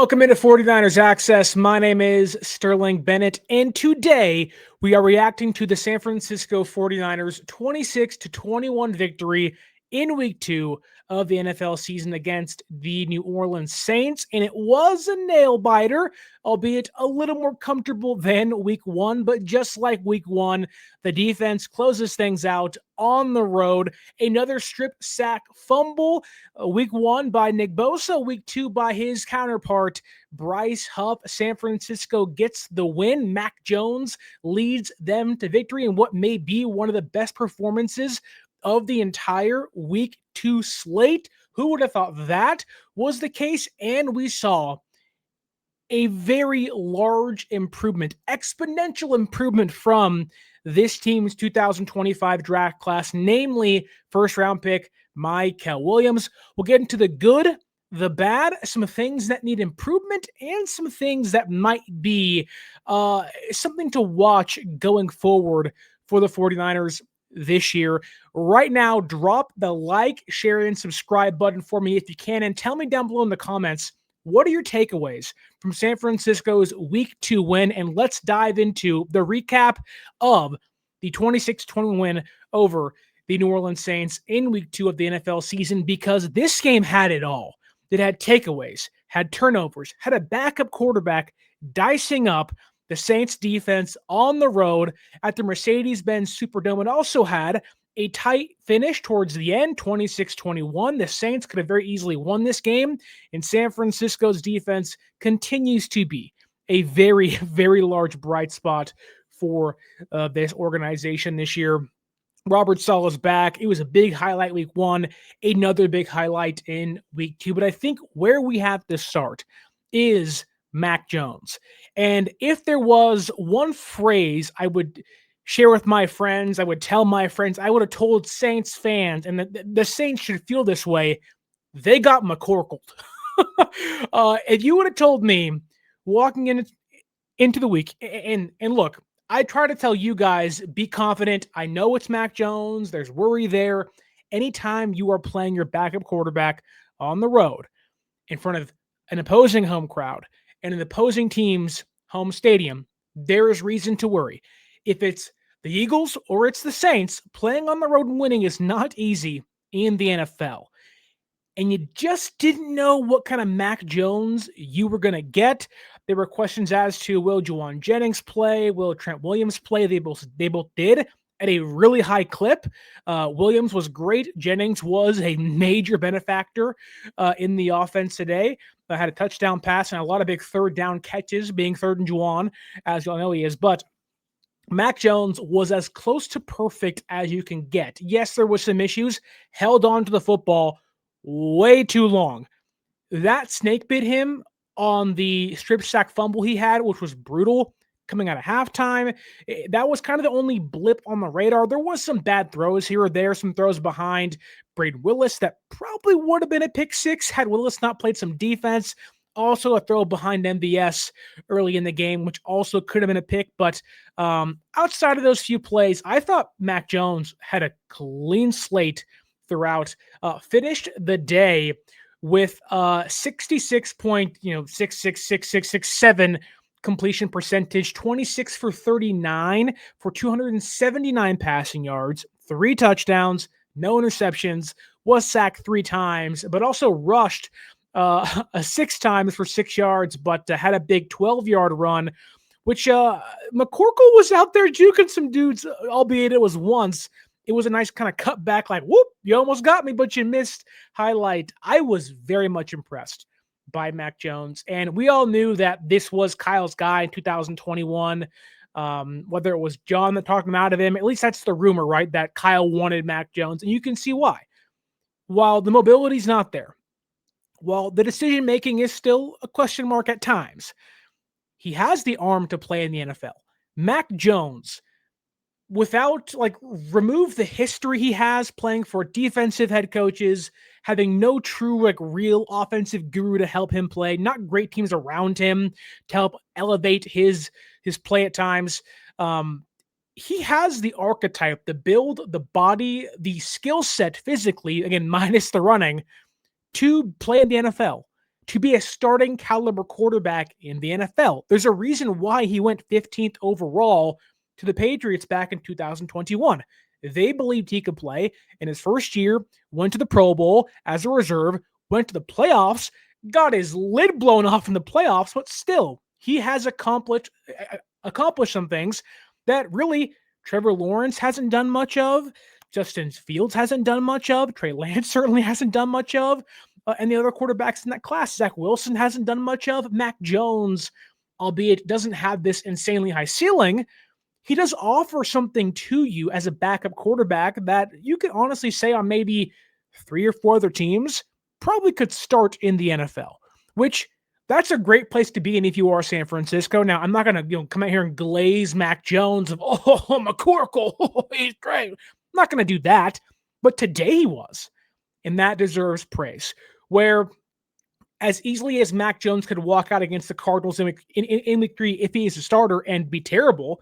Welcome into 49ers Access. My name is Sterling Bennett, and today we are reacting to the San Francisco 49ers 26-21 victory in Week 2 of the NFL season against the New Orleans Saints. And it was a nail-biter, albeit a little more comfortable than Week 1. But just like Week 1, the defense closes things out on the road. Another strip sack fumble. Week 1 by Nick Bosa. Week 2 by his counterpart, Bryce Huff. San Francisco gets the win. Mac Jones leads them to victory in what may be one of the best performances of the entire Week 2 slate. Who would have thought that was the case? And we saw a very large improvement, exponential improvement from this team's 2025 draft class, namely first-round pick Mykel Williams. We'll get into the good, the bad, some things that need improvement, and some things that might be something to watch going forward for the 49ers this year. Right now, drop the like, share, and subscribe button for me if you can, and tell me down below in the comments, what are your takeaways from San Francisco's Week 2 win? And let's dive into the recap of the 26-20 win over the New Orleans Saints in Week 2 of the NFL season, because this game had it all. It had takeaways, had turnovers, had a backup quarterback dicing up the Saints defense on the road at the Mercedes-Benz Superdome. It also had a tight finish towards the end, 26-21. The Saints could have very easily won this game, and San Francisco's defense continues to be a very, very large bright spot for this organization this year. Robert Saleh's back. It was a big highlight Week 1, another big highlight in Week 2. But I think where we have to start is Mac Jones. And if there was one phrase I would share with my friends, I would tell my friends, I would have told Saints fans, and the Saints should feel this way, they got McCorkled. If you would have told me walking into the week, and look, I try to tell you guys, be confident. I know it's Mac Jones. There's worry there. Anytime you are playing your backup quarterback on the road in front of an opposing home crowd and an opposing team's home stadium, there is reason to worry. If it's the Eagles or it's the Saints, playing on the road and winning is not easy in the NFL. And you just didn't know what kind of Mac Jones you were going to get. There were questions as to, will Jauan Jennings play? Will Trent Williams play? They both did at a really high clip. Williams was great. Jennings was a major benefactor in the offense today. Had a touchdown pass and a lot of big third down catches, being third and Jauan, as you all know he is. But Mac Jones was as close to perfect as you can get. Yes, there was some issues. Held on to the football way too long. That snake bit him on the strip sack fumble he had, which was brutal coming out of halftime. That was kind of the only blip on the radar. There was some bad throws here or there, some throws behind Braden Willis that probably would have been a pick six had Willis not played some defense. Also a throw behind MVS early in the game, which also could have been a pick. But outside of those few plays, I thought Mac Jones had a clean slate throughout. Finished the day with 66.66667 completion percentage, 26 for 39 for 279 passing yards, 3 touchdowns, no interceptions, was sacked 3 times, but also rushed 6 times for 6 yards, but had a big 12-yard run, which McCorkle was out there juking some dudes, albeit it was once. It was a nice kind of cut back, like, whoop, you almost got me, but you missed highlight. I was very much impressed by Mac Jones. And we all knew that this was Kyle's guy in 2021. Whether it was John that talked him out of him, at least that's the rumor, right? That Kyle wanted Mac Jones. And you can see why. While the mobility's not there, while the decision-making is still a question mark at times, he has the arm to play in the NFL. Mac Jones, without, remove the history he has playing for defensive head coaches, having no true, real offensive guru to help him play, not great teams around him to help elevate his play at times. He has the archetype, the build, the body, the skill set physically, again, minus the running, to play in the NFL. to be a starting caliber quarterback in the NFL. There's a reason why he went 15th overall to the Patriots back in 2021. They believed he could play. In his first year, went to the Pro Bowl as a reserve, went to the playoffs, got his lid blown off in the playoffs, but still, he has accomplished some things that really Trevor Lawrence hasn't done much of. Justin Fields hasn't done much of. Trey Lance certainly hasn't done much of. And the other quarterbacks in that class, Zach Wilson hasn't done much of. Mac Jones, albeit doesn't have this insanely high ceiling, he does offer something to you as a backup quarterback that you could honestly say on maybe 3 or 4 other teams probably could start in the NFL, which that's a great place to be in if you are San Francisco. Now, I'm not going to come out here and glaze Mac Jones of, McCorkle, he's great. I'm not going to do that, but today he was, and that deserves praise. Where as easily as Mac Jones could walk out against the Cardinals in week 3 if he is a starter and be terrible,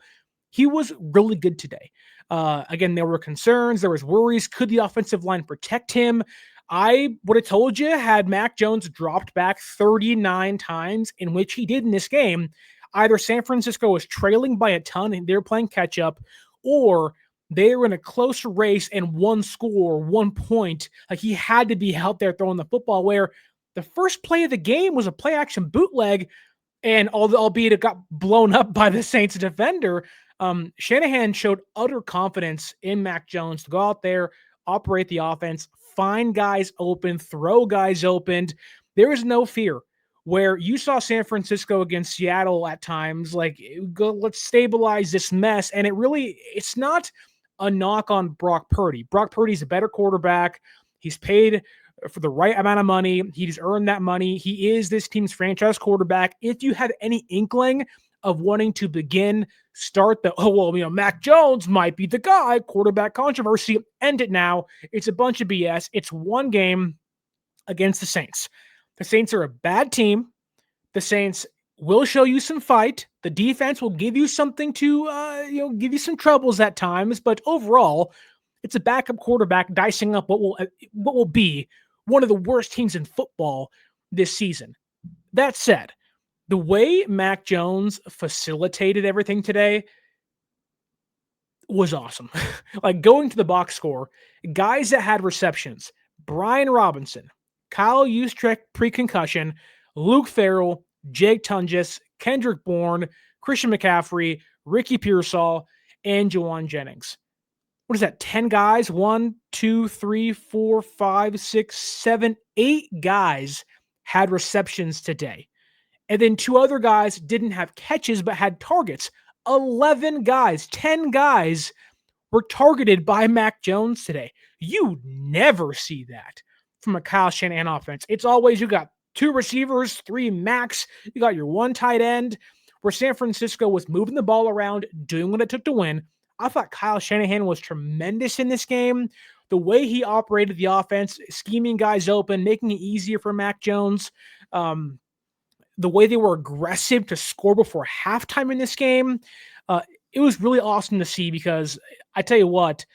he was really good today. Again, there were concerns, there was worries. Could the offensive line protect him? I would have told you, had Mac Jones dropped back 39 times, in which he did in this game, either San Francisco was trailing by a ton and they were playing catch up, or they were in a close race and one score, 1 point. Like, he had to be out there throwing the football, where the first play of the game was a play action bootleg, and albeit it got blown up by the Saints defender, Shanahan showed utter confidence in Mac Jones to go out there, operate the offense, find guys open, throw guys open. There is no fear. Where you saw San Francisco against Seattle at times, like, let's stabilize this mess. And it's not a knock on Brock Purdy. Brock Purdy's a better quarterback. He's paid for the right amount of money. He's earned that money. He is this team's franchise quarterback. If you have any inkling of wanting to start the, Mac Jones might be the guy, quarterback controversy, end it now. It's a bunch of BS. It's one game against the Saints. The Saints are a bad team. The Saints will show you some fight. The defense will give you something to, give you some troubles at times. But overall, it's a backup quarterback dicing up what will be one of the worst teams in football this season. That said, the way Mac Jones facilitated everything today was awesome. Like, going to the box score, guys that had receptions: Brian Robinson, Kyle Juszczyk pre-concussion, Luke Farrell, Jake Tunges, Kendrick Bourne, Christian McCaffrey, Ricky Pearsall, and Jauan Jennings. What is that? 10 guys? 1, 2, 3, 4, 5, 6, 7, 8 guys had receptions today. And then 2 other guys didn't have catches but had targets. 11 guys, 10 guys were targeted by Mac Jones today. You never see that from a Kyle Shanahan offense. It's always, you got 2 receivers, 3 max, you got your 1 tight end. Where San Francisco was moving the ball around, doing what it took to win. I thought Kyle Shanahan was tremendous in this game. The way he operated the offense, scheming guys open, making it easier for Mac Jones. The way they were aggressive to score before halftime in this game. It was really awesome to see, because I tell you what,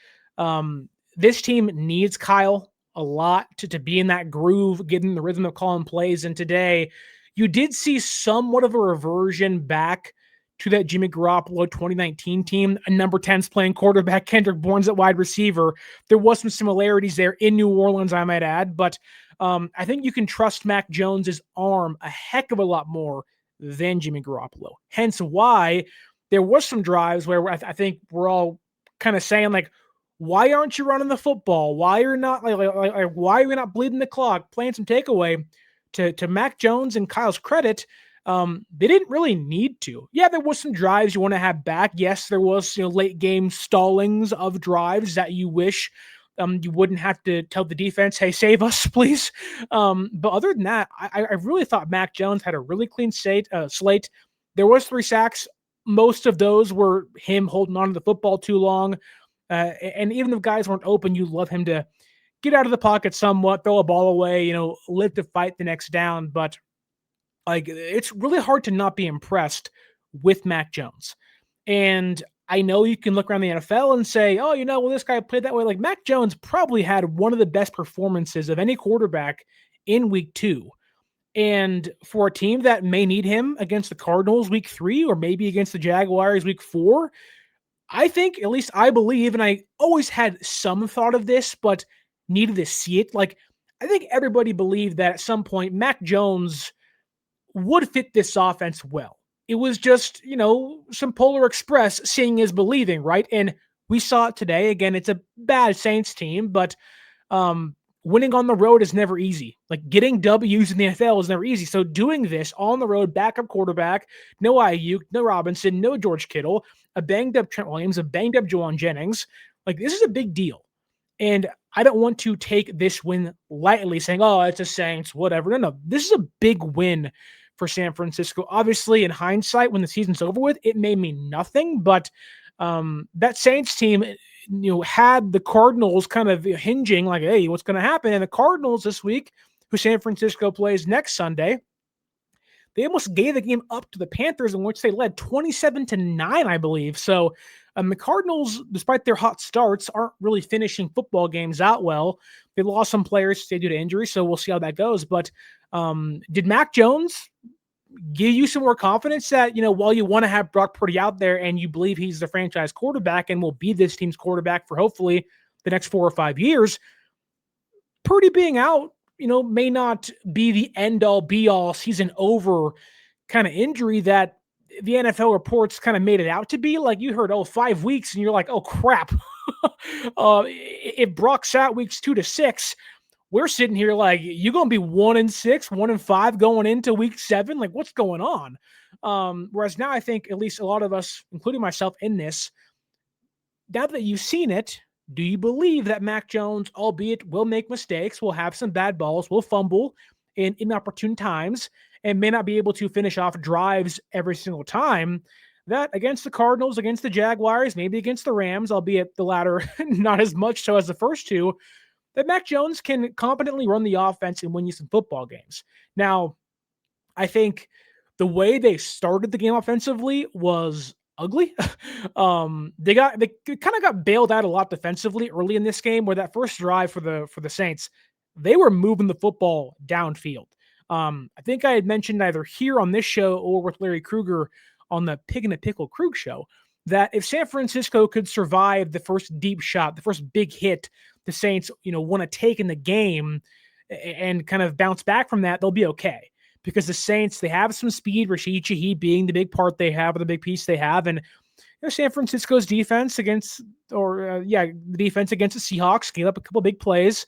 this team needs Kyle a lot to be in that groove, getting the rhythm of calling plays. And today, you did see somewhat of a reversion back to that Jimmy Garoppolo 2019 team. A number 10's playing quarterback, Kendrick Bourne's at wide receiver. There was some similarities there in New Orleans, I might add, but I think you can trust Mac Jones's arm a heck of a lot more than Jimmy Garoppolo. Hence why there was some drives where I think we're all kind of saying, like, why aren't you running the football? Why are not why are we not bleeding the clock, playing some takeaway? To Mac Jones and Kyle's credit, they didn't really need to. Yeah, there was some drives you want to have back. Yes, there was late game stallings of drives that you wish you wouldn't have to tell the defense, hey, save us, please. But other than that, I really thought Mac Jones had a really clean slate. There was 3 sacks. Most of those were him holding on to the football too long. And even if guys weren't open, you love him to get out of the pocket somewhat, throw a ball away, live to fight the next down. But it's really hard to not be impressed with Mac Jones. And I know you can look around the NFL and say, this guy played that way. Like, Mac Jones probably had one of the best performances of any quarterback in week 2. And for a team that may need him against the Cardinals week 3 or maybe against the Jaguars week 4, I think, at least I believe, and I always had some thought of this, but needed to see it. Like, I think everybody believed that at some point Mac Jones would fit this offense well. It was just, some Polar Express seeing is believing, right? And we saw it today. Again, it's a bad Saints team, but winning on the road is never easy. Like, getting W's in the NFL is never easy. So doing this on the road, backup quarterback, no Ayuk, no Robinson, no George Kittle, a banged up Trent Williams, a banged up Jauan Jennings, like, this is a big deal. And I don't want to take this win lightly, saying, oh, it's a Saints, whatever. No, this is a big win for San Francisco. Obviously, in hindsight, when the season's over with, it may mean nothing, but that Saints team, had the Cardinals kind of hinging like, hey, what's going to happen? And the Cardinals this week, who San Francisco plays next Sunday, they almost gave the game up to the Panthers, in which they led 27-9, I believe. So the Cardinals, despite their hot starts, aren't really finishing football games out well. They lost some players due to injury, so we'll see how that goes. But did Mac Jones give you some more confidence that, while you want to have Brock Purdy out there and you believe he's the franchise quarterback and will be this team's quarterback for hopefully the next 4 or 5 years, Purdy being out, may not be the end-all, be-all, season over kind of injury that the NFL reports kind of made it out to be. Like, you heard, 5 weeks, and you're like, oh, crap. If Brock's out weeks 2 to 6, we're sitting here like, you're going to be 1-6, 1-5 going into week 7. Like, what's going on? Whereas now I think at least a lot of us, including myself in this, now that you've seen it, do you believe that Mac Jones, albeit will make mistakes, will have some bad balls, will fumble in inopportune times, and may not be able to finish off drives every single time, that against the Cardinals, against the Jaguars, maybe against the Rams, albeit the latter not as much so as the first two, that Mac Jones can competently run the offense and win you some football games. Now, I think the way they started the game offensively was ugly. They kind of got bailed out a lot defensively early in this game, where that first drive for the Saints, they were moving the football downfield. I think I had mentioned either here on this show or with Larry Krueger on the Pig and a Pickle Krug show that if San Francisco could survive the first deep shot, the first big hit the Saints, want to take in the game and kind of bounce back from that, they'll be okay. Because the Saints, they have some speed, Rashid Shaheed being the big part they have, or the big piece they have. And San Francisco's defense against the defense against the Seahawks gave up a couple big plays,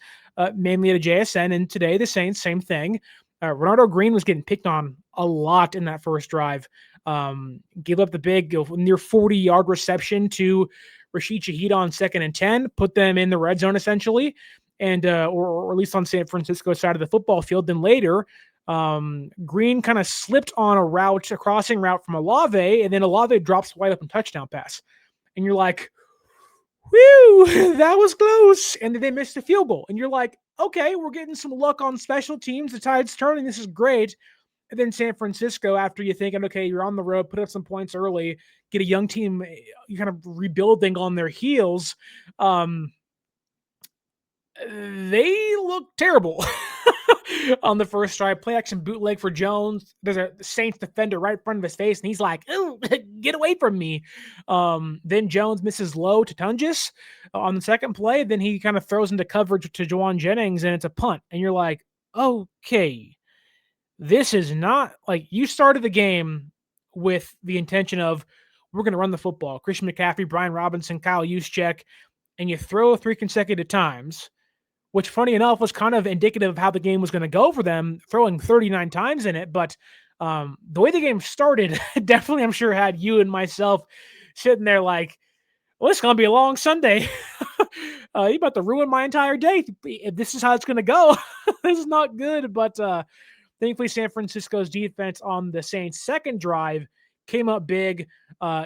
mainly at a JSN. And today, the Saints, same thing. Renardo Green was getting picked on a lot in that first drive. Gave up the big near 40-yard reception to Rashid Shaheed on 2nd and 10, put them in the red zone essentially, and or at least on San Francisco's side of the football field. Then later, Green kind of slipped on a crossing route from Olave, and then Olave drops wide open touchdown pass. And you're like, whew, that was close. And then they missed a field goal. And you're like, okay, we're getting some luck on special teams. The tide's turning. This is great. And then San Francisco, after you thinking, okay, you're on the road, put up some points early, get a young team, you kind of rebuilding on their heels. They look terrible on the first drive. Play action bootleg for Jones. There's a Saints defender right in front of his face, and he's like, "Oh, get away from me." Then Jones misses low to Tungus on the second play. Then he kind of throws into coverage to Jauan Jennings, and it's a punt. And you're like, okay, this is not like you started the game with the intention of we're going to run the football. Christian McCaffrey, Brian Robinson, Kyle Juszczyk, and you throw 3 consecutive times, which funny enough was kind of indicative of how the game was going to go for them, throwing 39 times in it. But the way the game started, definitely, I'm sure, had you and myself sitting there like, well, it's going to be a long Sunday. You're about to ruin my entire day. If this is how it's going to go, this is not good. But thankfully, San Francisco's defense on the Saints' second drive came up big,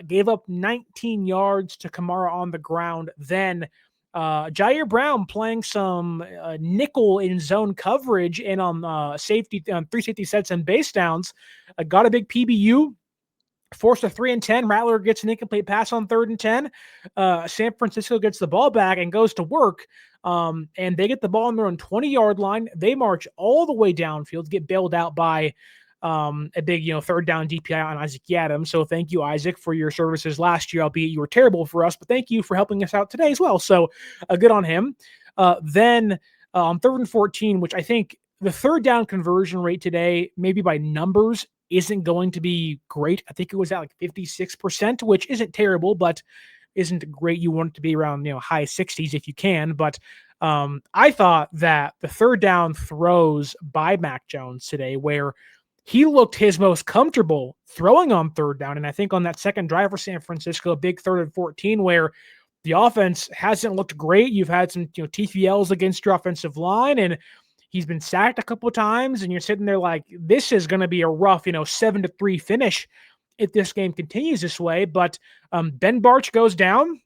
gave up 19 yards to Kamara on the ground. Then Jair Brown playing some nickel in zone coverage and on 3 safety sets and base downs, got a big PBU forced a 3-and-10. Rattler gets an incomplete pass on 3rd and 10. San Francisco gets the ball back and goes to work. And they get the ball on their own 20-yard line. They march all the way downfield, get bailed out by a big, 3rd down DPI on Isaac Adams. So thank you, Isaac, for your services last year, albeit you were terrible for us, but thank you for helping us out today as well. So good on him. Then on 3rd and 14, which I think the 3rd down conversion rate today, maybe by numbers, isn't going to be great. I think it was at like 56%, which isn't terrible, but isn't great. You want it to be around, high 60s if you can. But I thought that the 3rd down throws by Mac Jones today, where he looked his most comfortable throwing on 3rd down. And I think on that second drive for San Francisco, a big 3rd and 14, where the offense hasn't looked great. You've had some, TFLs against your offensive line, and he's been sacked a couple of times, and you're sitting there like, this is going to be a rough, 7-3 finish if this game continues this way. But Ben Bartch goes down,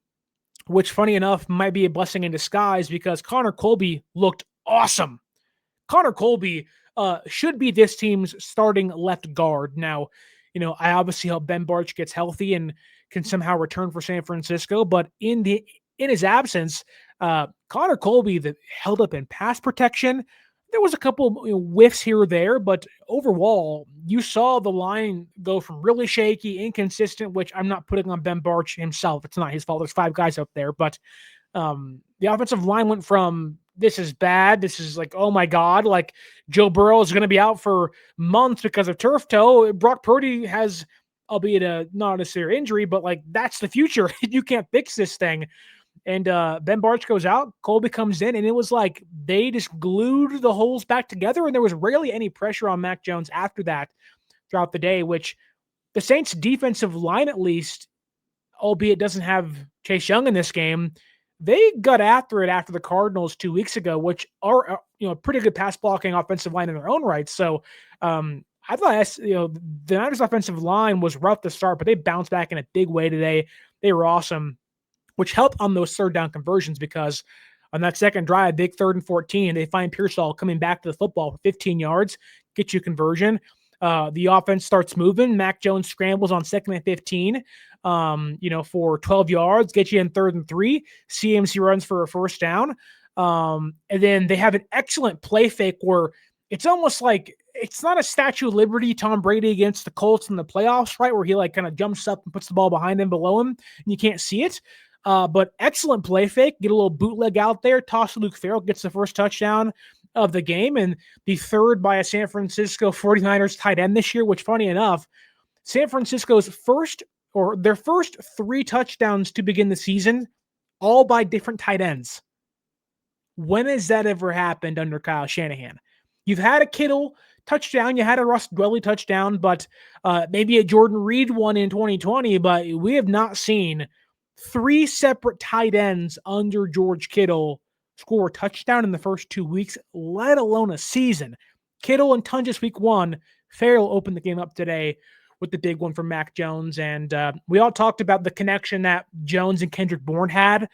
which, funny enough, might be a blessing in disguise because Connor Colby looked awesome. Connor Colby should be this team's starting left guard. Now, I obviously hope Ben Bartch gets healthy and can somehow return for San Francisco, but in his absence, Connor Colby that held up in pass protection. There was a couple whiffs here or there, but overall, you saw the line go from really shaky, inconsistent, which I'm not putting on Ben Bartch himself. It's not his fault. There's 5 guys up there, but the offensive line went from this is bad, this is like, oh my God, like Joe Burrow is going to be out for months because of turf toe. Brock Purdy has, albeit not a severe injury, but like that's the future. You can't fix this thing. And Ben Bartch goes out, Colby comes in, and it was like they just glued the holes back together, and there was rarely any pressure on Mac Jones after that throughout the day, which the Saints' defensive line, at least, albeit doesn't have Chase Young in this game, they got after it after the Cardinals 2 weeks ago, which are pretty good pass blocking offensive line in their own right. So I thought the Niners' offensive line was rough to start, but they bounced back in a big way today. They were awesome, which helped on those 3rd down conversions because on that second drive, big 3rd and 14, they find Pearsall coming back to the football for 15 yards, get you a conversion. The offense starts moving. Mac Jones scrambles on 2nd and 15, for 12 yards, get you in 3rd and 3. CMC runs for a 1st down. And then they have an excellent play fake where it's almost like it's not a Statue of Liberty Tom Brady against the Colts in the playoffs, right? Where he like kind of jumps up and puts the ball behind him, below him, and you can't see it. But excellent play fake, get a little bootleg out there, toss to Luke Farrell, gets the 1st touchdown of the game, and the 3rd by a San Francisco 49ers tight end this year, which, funny enough, San Francisco's their first 3 touchdowns to begin the season, all by different tight ends. When has that ever happened under Kyle Shanahan? You've had a Kittle touchdown, you had a Russ Dwelly touchdown, but maybe a Jordan Reed one in 2020, but we have not seen 3 separate tight ends under George Kittle score a touchdown in the first 2 weeks, let alone a season. Kittle and Tunges week 1. Farrell opened the game up today with the big one from Mac Jones. And we all talked about the connection that Jones and Kendrick Bourne had.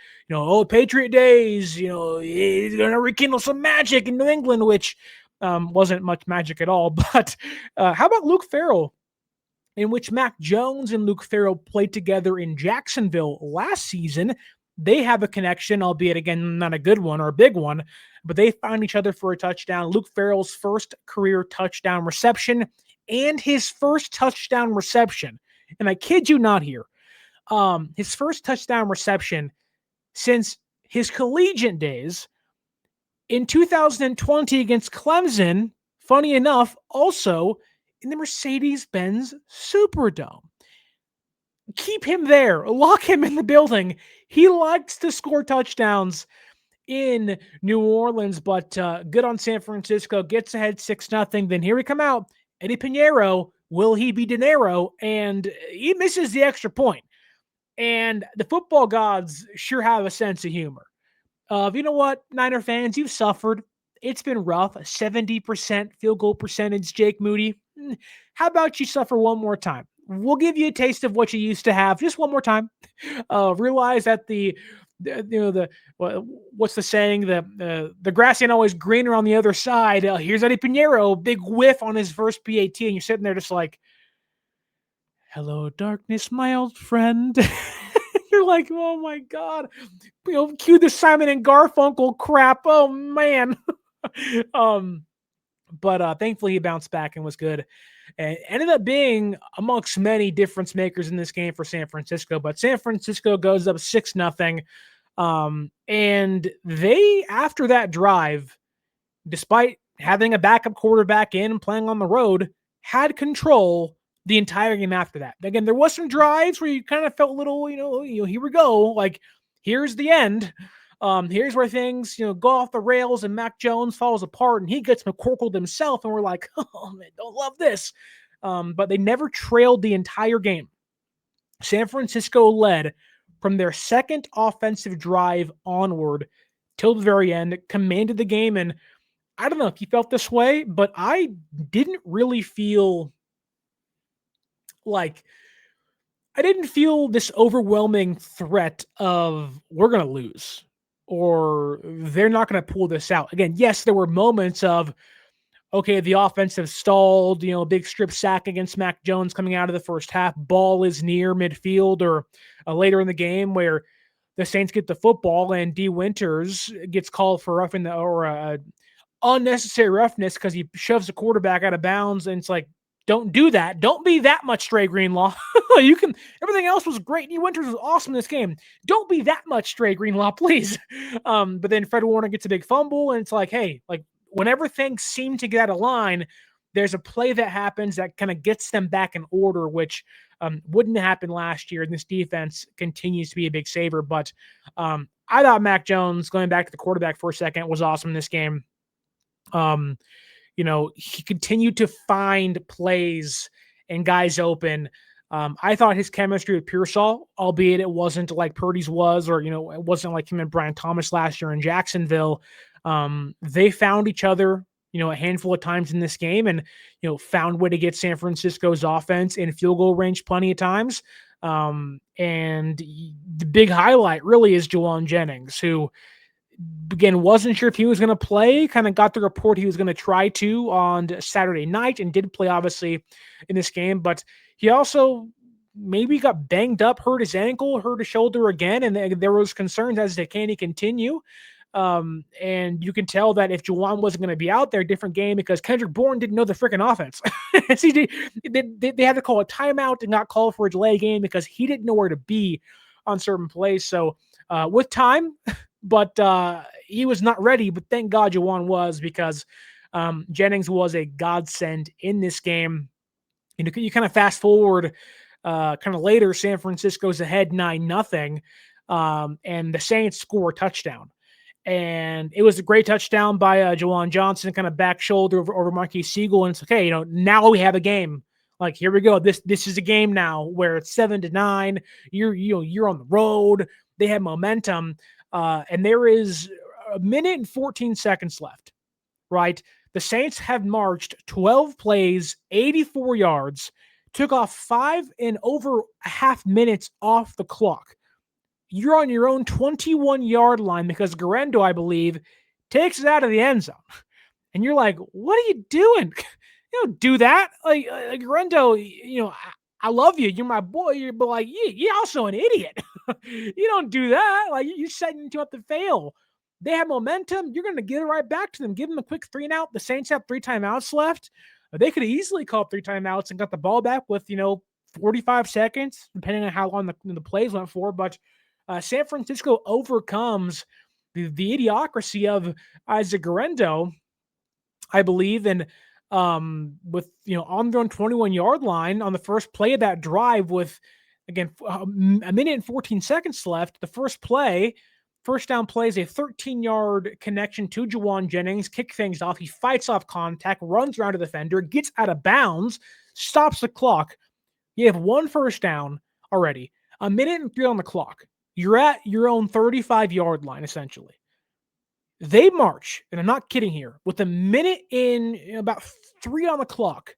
Patriot days, he's going to rekindle some magic in New England, which wasn't much magic at all. But how about Luke Farrell, in which Mac Jones and Luke Farrell played together in Jacksonville last season? They have a connection, albeit, again, not a good one or a big one, but they found each other for a touchdown. Luke Farrell's first career touchdown reception and his first touchdown reception, and I kid you not here, his first touchdown reception since his collegiate days in 2020 against Clemson, funny enough, also in the Mercedes-Benz Superdome. Keep him there. Lock him in the building. He likes to score touchdowns in New Orleans, but good on San Francisco. Gets ahead 6-0. Then here we come out. Eddie Pinheiro, will he be De Niro? And he misses the extra point. And the football gods sure have a sense of humor. You know what, Niner fans, you've suffered. It's been rough. A 70% field goal percentage, Jake Moody. How about you suffer one more time? We'll give you a taste of what you used to have just one more time. Realize that what's the saying? The grass ain't always greener on the other side. Here's Eddie Pinheiro, big whiff on his first PAT, and you're sitting there just like, hello, darkness, my old friend. You're like, oh my God. Cue the Simon and Garfunkel crap. Oh man. um, but thankfully he bounced back and was good. And ended up being amongst many difference makers in this game for San Francisco. But San Francisco goes up 6-0. And they, after that drive, despite having a backup quarterback in and playing on the road, had control the entire game after that. Again, there was some drives where you kind of felt a little, here we go. Like, here's the end. Here's where things, go off the rails and Mac Jones falls apart and he gets McCorkled himself. And we're like, oh man, don't love this. But they never trailed the entire game. San Francisco led from their second offensive drive onward till the very end, commanded the game. And I don't know if you felt this way, but I didn't really feel like I didn't feel this overwhelming threat of we're going to lose or they're not going to pull this out. Again, yes, there were moments of, okay, the offensive stalled, big strip sack against Mac Jones coming out of the first half. Ball is near midfield or later in the game where the Saints get the football and D Winters gets called for roughing the or unnecessary roughness because he shoves the quarterback out of bounds, and it's like, don't do that. Don't be that much Stray Greenlaw. You can. Everything else was great. D Winters was awesome in this game. Don't be that much Stray Greenlaw, please. But then Fred Warner gets a big fumble, and it's like, hey, like whenever things seem to get out of line, there's a play that happens that kind of gets them back in order, which wouldn't happen last year. And this defense continues to be a big saver. But I thought Mac Jones, going back to the quarterback for a second, was awesome in this game. He continued to find plays and guys open. I thought his chemistry with Pearsall, albeit it wasn't like Purdy's was, or, it wasn't like him and Brian Thomas last year in Jacksonville. They found each other, a handful of times in this game and, found way to get San Francisco's offense in field goal range plenty of times. And the big highlight really is Jauan Jennings, who, again, wasn't sure if he was going to play, kind of got the report he was going to try to on Saturday night and did play, obviously, in this game. But he also maybe got banged up, hurt his ankle, hurt his shoulder again, and there was concerns as to can he continue. And you can tell that if Jauan wasn't going to be out there, different game, because Kendrick Bourne didn't know the freaking offense. See, they had to call a timeout and not call for a delay game because he didn't know where to be on certain plays. So with time, but he was not ready. But thank God Jauan was, because Jennings was a godsend in this game. You kind of fast forward kind of later, San Francisco's ahead 9-0, and the Saints score a touchdown. And it was a great touchdown by Juwan Johnson, kind of back shoulder over Marquis Siegel. And it's okay, now we have a game. Like, here we go. This is a game now where it's 7-9. You're on the road. They have momentum. And there is a minute and 14 seconds left, right? The Saints have marched 12 plays, 84 yards, took off 5 and over a half minutes off the clock. You're on your own 21-yard line because Garendo, I believe, takes it out of the end zone. And you're like, what are you doing? You don't do that. Like Garendo, I love you. You're my boy. But like, you're also an idiot. You don't do that. Like, you're setting you up to fail. They have momentum. You're going to give it right back to them. Give them a quick 3-and-out. The Saints have 3 timeouts left. They could easily call up 3 timeouts and got the ball back with, 45 seconds, depending on how long the plays went for. But San Francisco overcomes the idiocracy of Isaac Garendo, I believe, and with on their own 21-yard line on the first play of that drive with, again, a minute and 14 seconds left. The first down play is a 13-yard connection to Jauan Jennings, kick things off. He fights off contact, runs around a defender, gets out of bounds, stops the clock. You have 1 first down already, a minute and 3 on the clock. You're at your own 35-yard line, essentially. They march, and I'm not kidding here, with a minute in, about 3 on the clock,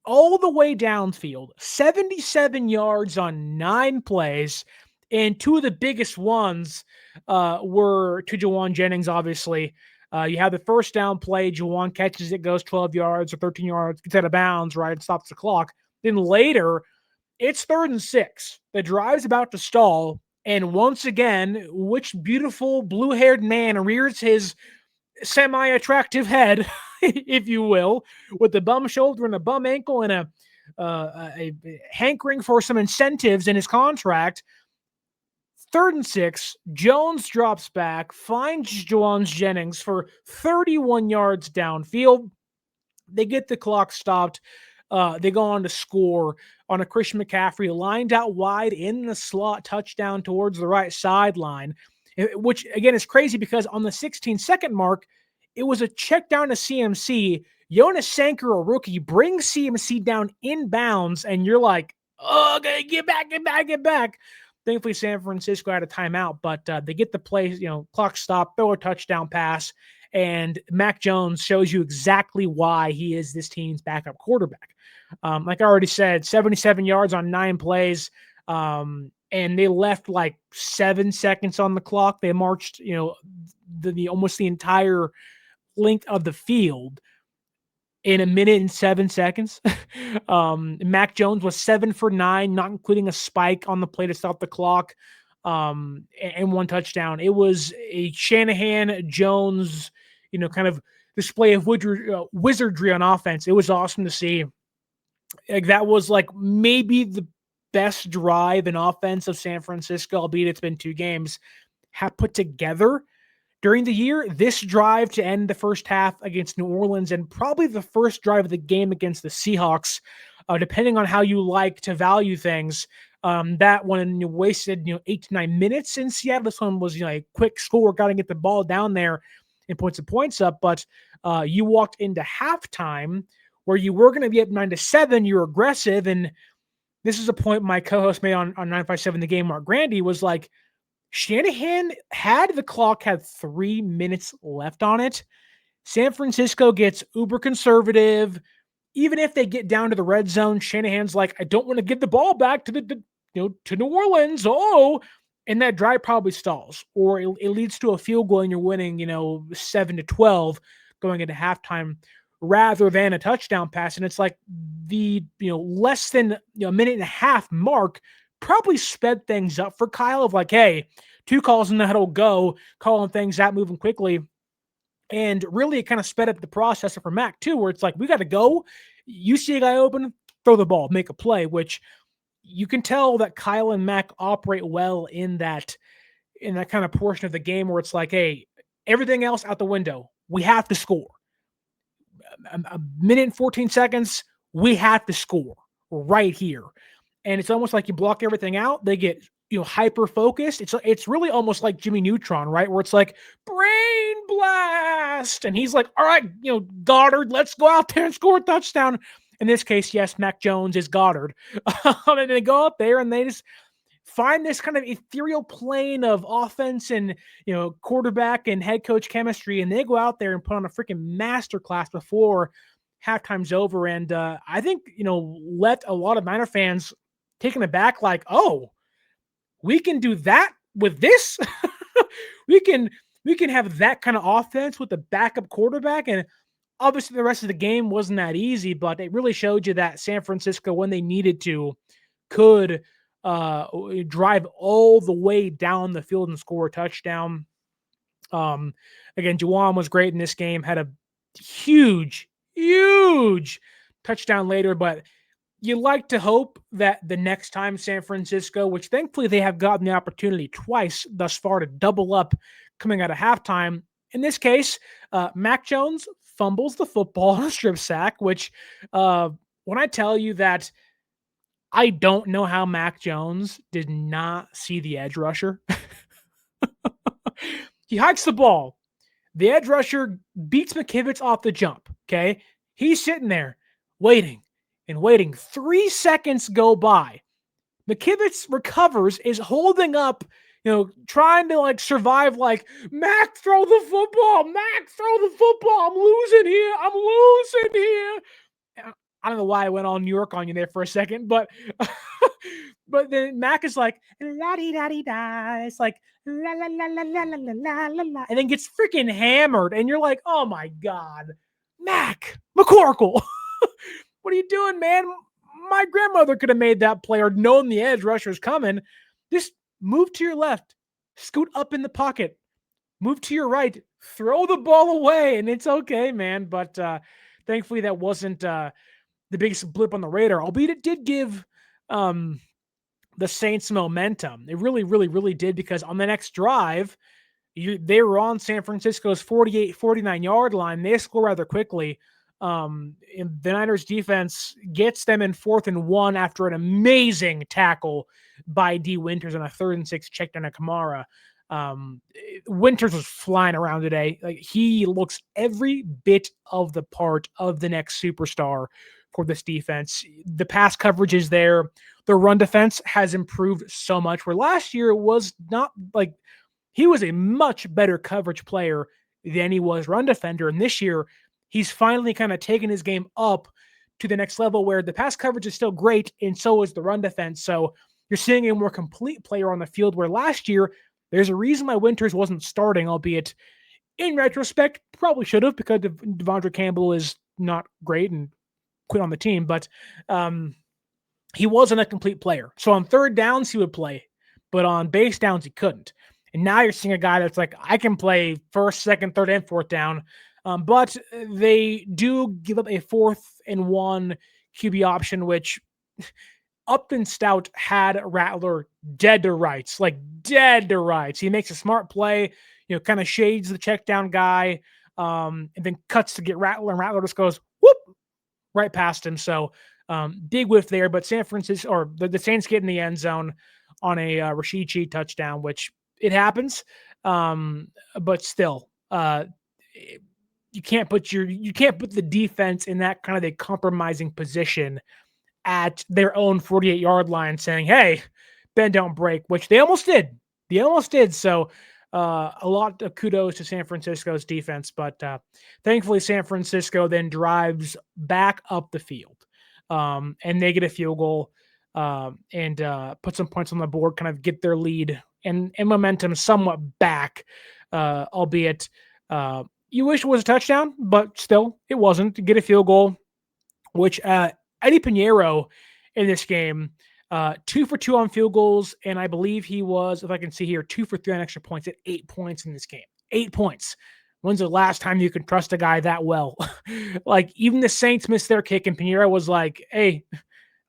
all the way downfield, 77 yards on 9 plays, and 2 of the biggest ones were to Jauan Jennings, obviously. You have the first down play, Jauan catches it, goes 12 yards or 13 yards, gets out of bounds, right, and stops the clock. Then later, It's 3rd and 6. The drive's about to stall. And once again, which beautiful blue-haired man rears his semi-attractive head, if you will, with the bum shoulder and a bum ankle and a hankering for some incentives in his contract. 3rd and 6, Jones drops back, finds Jauan Jennings for 31 yards downfield. They get the clock stopped. They go on to score on a Christian McCaffrey lined out wide in the slot touchdown towards the right sideline, which, again, is crazy because on the 16-second mark, it was a check down to CMC. Jonas Sanker, a rookie, brings CMC down inbounds, and you're like, oh, okay, get back. Thankfully, San Francisco had a timeout, but they get the play, clock stop, throw a touchdown pass, and Mac Jones shows you exactly why he is this team's backup quarterback. Like I already said, 77 yards on 9 plays, and they left like 7 seconds on the clock. They marched, the almost the entire length of the field in 1 minute and 7 seconds. Mac Jones was 7 for 9, not including a spike on the play to stop the clock, and 1 touchdown. It was a Shanahan-Jones, kind of display of wizardry on offense. It was awesome to see. Like, that was like maybe the best drive in offense of San Francisco, albeit it's been 2 games, have put together during the year. This drive to end the first half against New Orleans, and probably the first drive of the game against the Seahawks, depending on how you like to value things. That one wasted 8 to 9 minutes in Seattle. This one was a quick score, got to get the ball down there and put some points up. But you walked into halftime where you were going to be up 9-7. You're aggressive, and this is a point my co-host made on 957 The Game. Mark Grandy was like, Shanahan had 3 minutes left on it. San Francisco gets uber conservative. Even if they get down to the red zone, Shanahan's like, I don't want to give the ball back to to New Orleans. Oh, and that drive probably stalls, or it leads to a field goal and you're winning, 7-12 going into halftime, rather than a touchdown pass. And it's like the less than a minute and a half mark probably sped things up for Kyle of like, hey, 2 calls and that'll go, calling things out, moving quickly. And really, it kind of sped up the process for Mac too, where it's like, we got to go. You see a guy open, throw the ball, make a play, which you can tell that Kyle and Mac operate well in that kind of portion of the game where it's like, hey, everything else out the window. We have to score. A minute and 14 seconds, we have to score right here. And it's almost like you block everything out. They get hyper focused. It's really almost like Jimmy Neutron, right? Where it's like brain blast, and he's like, all right, Goddard, let's go out there and score a touchdown. In this case, yes, Mac Jones is Goddard, and they go out there and they just find this kind of ethereal plane of offense and quarterback and head coach chemistry, and they go out there and put on a freaking masterclass before halftime's over. And I think let a lot of Niner fans taken aback, like, oh, we can do that with this. we can have that kind of offense with the backup quarterback. And obviously the rest of the game wasn't that easy, but it really showed you that San Francisco, when they needed to, could drive all the way down the field and score a touchdown. Again, Jauan was great in this game, had a huge touchdown later, but you like to hope that the next time San Francisco, which thankfully they have gotten the opportunity twice thus far to double up coming out of halftime. In this case, Mac Jones fumbles the football on a strip sack, which when I tell you that I don't know how Mac Jones did not see the edge rusher. He hikes the ball. The edge rusher beats McKivitz off the jump, okay? He's sitting there waiting. 3 seconds go by. McKivitz recovers, is holding up, trying to survive, Mac, throw the football. Mac, throw the football. I'm losing here. I don't know why I went all New York on you there for a second, but but then Mac is like, la-dee-da-dee-da. It's like, la-la-la-la-la-la-la-la-la, and then gets freaking hammered. And you're like, oh my God, Mac McCorkle. What are you doing, man? My grandmother could have made that play or known the edge rusher is coming. Just move to your left, scoot up in the pocket, move to your right, throw the ball away, and it's okay, man. But thankfully, that wasn't the biggest blip on the radar, albeit it did give the Saints momentum. It really, really, really did, because on the next drive, they were on San Francisco's 49-yard line. They score rather quickly. And the Niners defense gets them in 4th and 1 after an amazing tackle by D. Winters on a 3rd and 6 check down to Kamara. Winters was flying around today. Like, he looks every bit of the part of the next superstar for this defense. The pass coverage is there. The run defense has improved so much, where last year it was not like he was a much better coverage player than he was run defender. And this year, he's finally kind of taken his game up to the next level, where the pass coverage is still great, and so is the run defense. So you're seeing a more complete player on the field, where last year, there's a reason why Winters wasn't starting, albeit in retrospect, probably should have, because Devondre Campbell is not great and quit on the team. But he wasn't a complete player. So on 3rd downs, he would play, but on base downs, he couldn't. And now you're seeing a guy that's like, I can play 1st, 2nd, 3rd, and 4th down. But they do give up a 4th and 1 QB option, which Upton Stout had Rattler dead to rights, like dead to rights. He makes a smart play, kind of shades the check down guy, and then cuts to get Rattler, and Rattler just goes, whoop, right past him. So big whiff there, but San Francisco, or the Saints, get in the end zone on a Rashid Cheat touchdown, which it happens. But still, you can't put the defense in that kind of a compromising position at their own 48-yard line, saying, hey, bend, don't break, which they almost did. So a lot of kudos to San Francisco's defense, but thankfully San Francisco then drives back up the field, and they get a field goal and put some points on the board, kind of get their lead and momentum somewhat back, albeit you wish it was a touchdown, but still it wasn't. To get a field goal, which Eddie Pinheiro in this game, 2 for 2 on field goals, and I believe he was, if I can see here, 2 for 3 on extra points, at 8 points in this game. 8 points. When's the last time you can trust a guy that well? Like, even the Saints missed their kick, and Pinheiro was like, hey,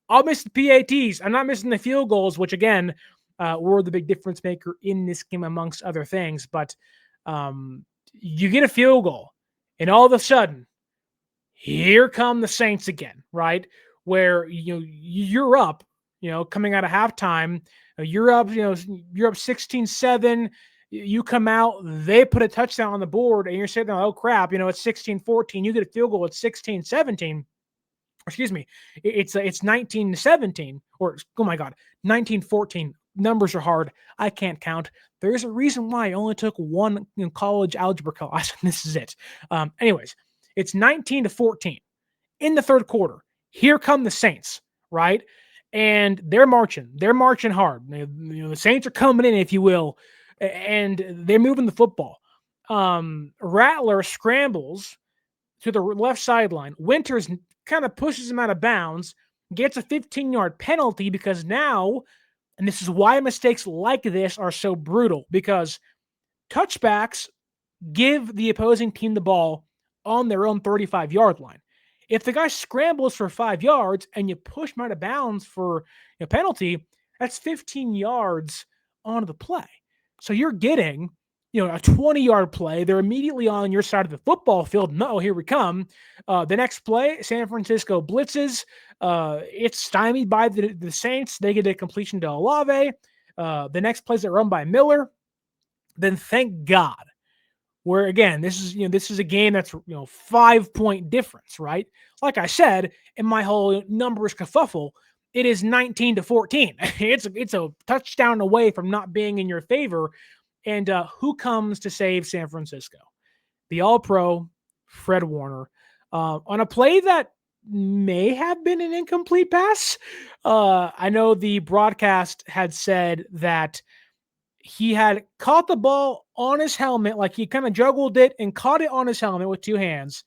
I'll miss the PATs. I'm not missing the field goals, which, again, were the big difference maker in this game, amongst other things. But you get a field goal, and all of a sudden, here come the Saints again, right? Where you're up, coming out of halftime, you're up 16-7. You come out, they put a touchdown on the board, and you're sitting there, oh crap, it's 16-14. You get a field goal at 16-17. Excuse me, it's 19-17, or oh my god, 19-14. Numbers are hard. I can't count. There's a reason why I only took one college algebra class. This is it. Anyways, it's 19-14 in the 3rd quarter. Here come the Saints, right? And they're marching. They're marching hard. The Saints are coming in, if you will, and they're moving the football. Rattler scrambles to the left sideline. Winters kind of pushes him out of bounds, gets a 15-yard penalty, because now, and this is why mistakes like this are so brutal, because touchbacks give the opposing team the ball on their own 35-yard line. If the guy scrambles for 5 yards and you push him out of bounds for a penalty, that's 15 yards on the play. So you're getting, a 20-yard play. They're immediately on your side of the football field. No, here we come. The next play, San Francisco blitzes. It's stymied by the Saints. They get a completion to Olave. The next plays are run by Miller. Then thank God, where again, this is a game that's 5-point difference, right? Like I said, in my whole numbers kerfuffle, it is 19-14. It's a touchdown away from not being in your favor. And who comes to save San Francisco? The All-Pro, Fred Warner, on a play that may have been an incomplete pass. I know the broadcast had said that he had caught the ball on his helmet, like he kind of juggled it and caught it on his helmet with 2 hands.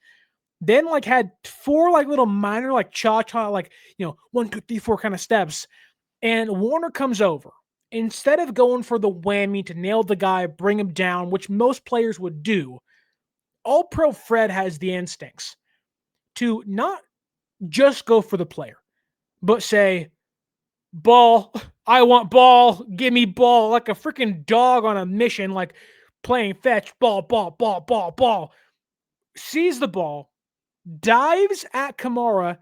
then like had 4 like little minor like cha-cha, like, 1, 2, 3, 4 kind of steps. And Warner comes over. Instead of going for the whammy to nail the guy, bring him down, which most players would do, All-Pro Fred has the instincts to not just go for the player, but say, ball, I want ball, give me ball, like a freaking dog on a mission, like playing fetch, ball, ball, ball, ball, ball. Sees the ball, dives at Kamara,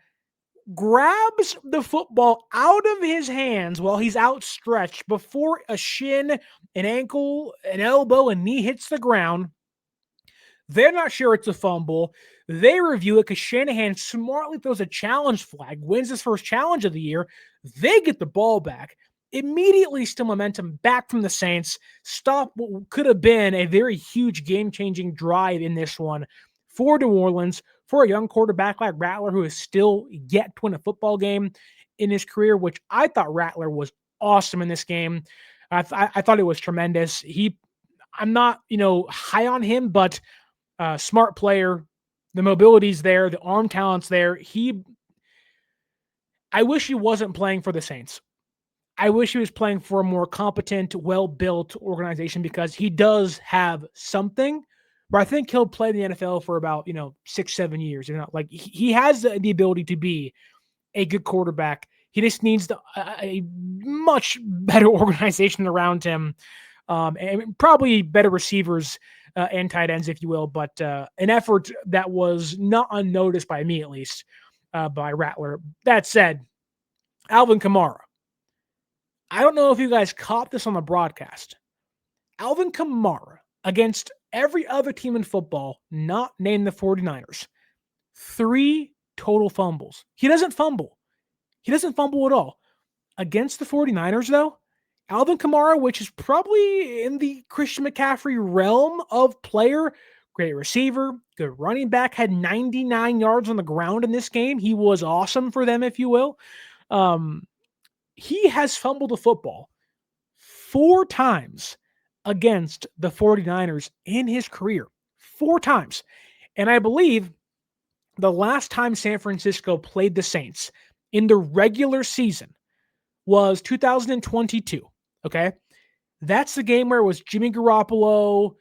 grabs the football out of his hands while he's outstretched before a shin, an ankle, an elbow, and knee hits the ground. They're not sure it's a fumble. They review it because Shanahan smartly throws a challenge flag, wins his first challenge of the year. They get the ball back. Immediately steal momentum back from the Saints. Stop what could have been a very huge game-changing drive in this one for New Orleans, for a young quarterback like Rattler, who is still yet to win a football game in his career, which I thought Rattler was awesome in this game. I thought it was tremendous. I'm not, high on him, but smart player. The mobility's there. The arm talent's there. I wish he wasn't playing for the Saints. I wish he was playing for a more competent, well-built organization because he does have something. But I think he'll play in the NFL for about 6, 7 years. Like he has the ability to be a good quarterback. He just needs a much better organization around him, and probably better receivers and tight ends, if you will. But an effort that was not unnoticed by me, at least, by Rattler. That said, Alvin Kamara. I don't know if you guys caught this on the broadcast. Alvin Kamara, against every other team in football, not named the 49ers, 3 total fumbles. He doesn't fumble. He doesn't fumble at all. Against the 49ers, though, Alvin Kamara, which is probably in the Christian McCaffrey realm of player, great receiver, good running back, had 99 yards on the ground in this game. He was awesome for them, if you will. He has fumbled the football 4 times against the 49ers in his career. 4 times. And I believe the last time San Francisco played the Saints in the regular season was 2022. Okay. That's the game where it was Jimmy Garoppolo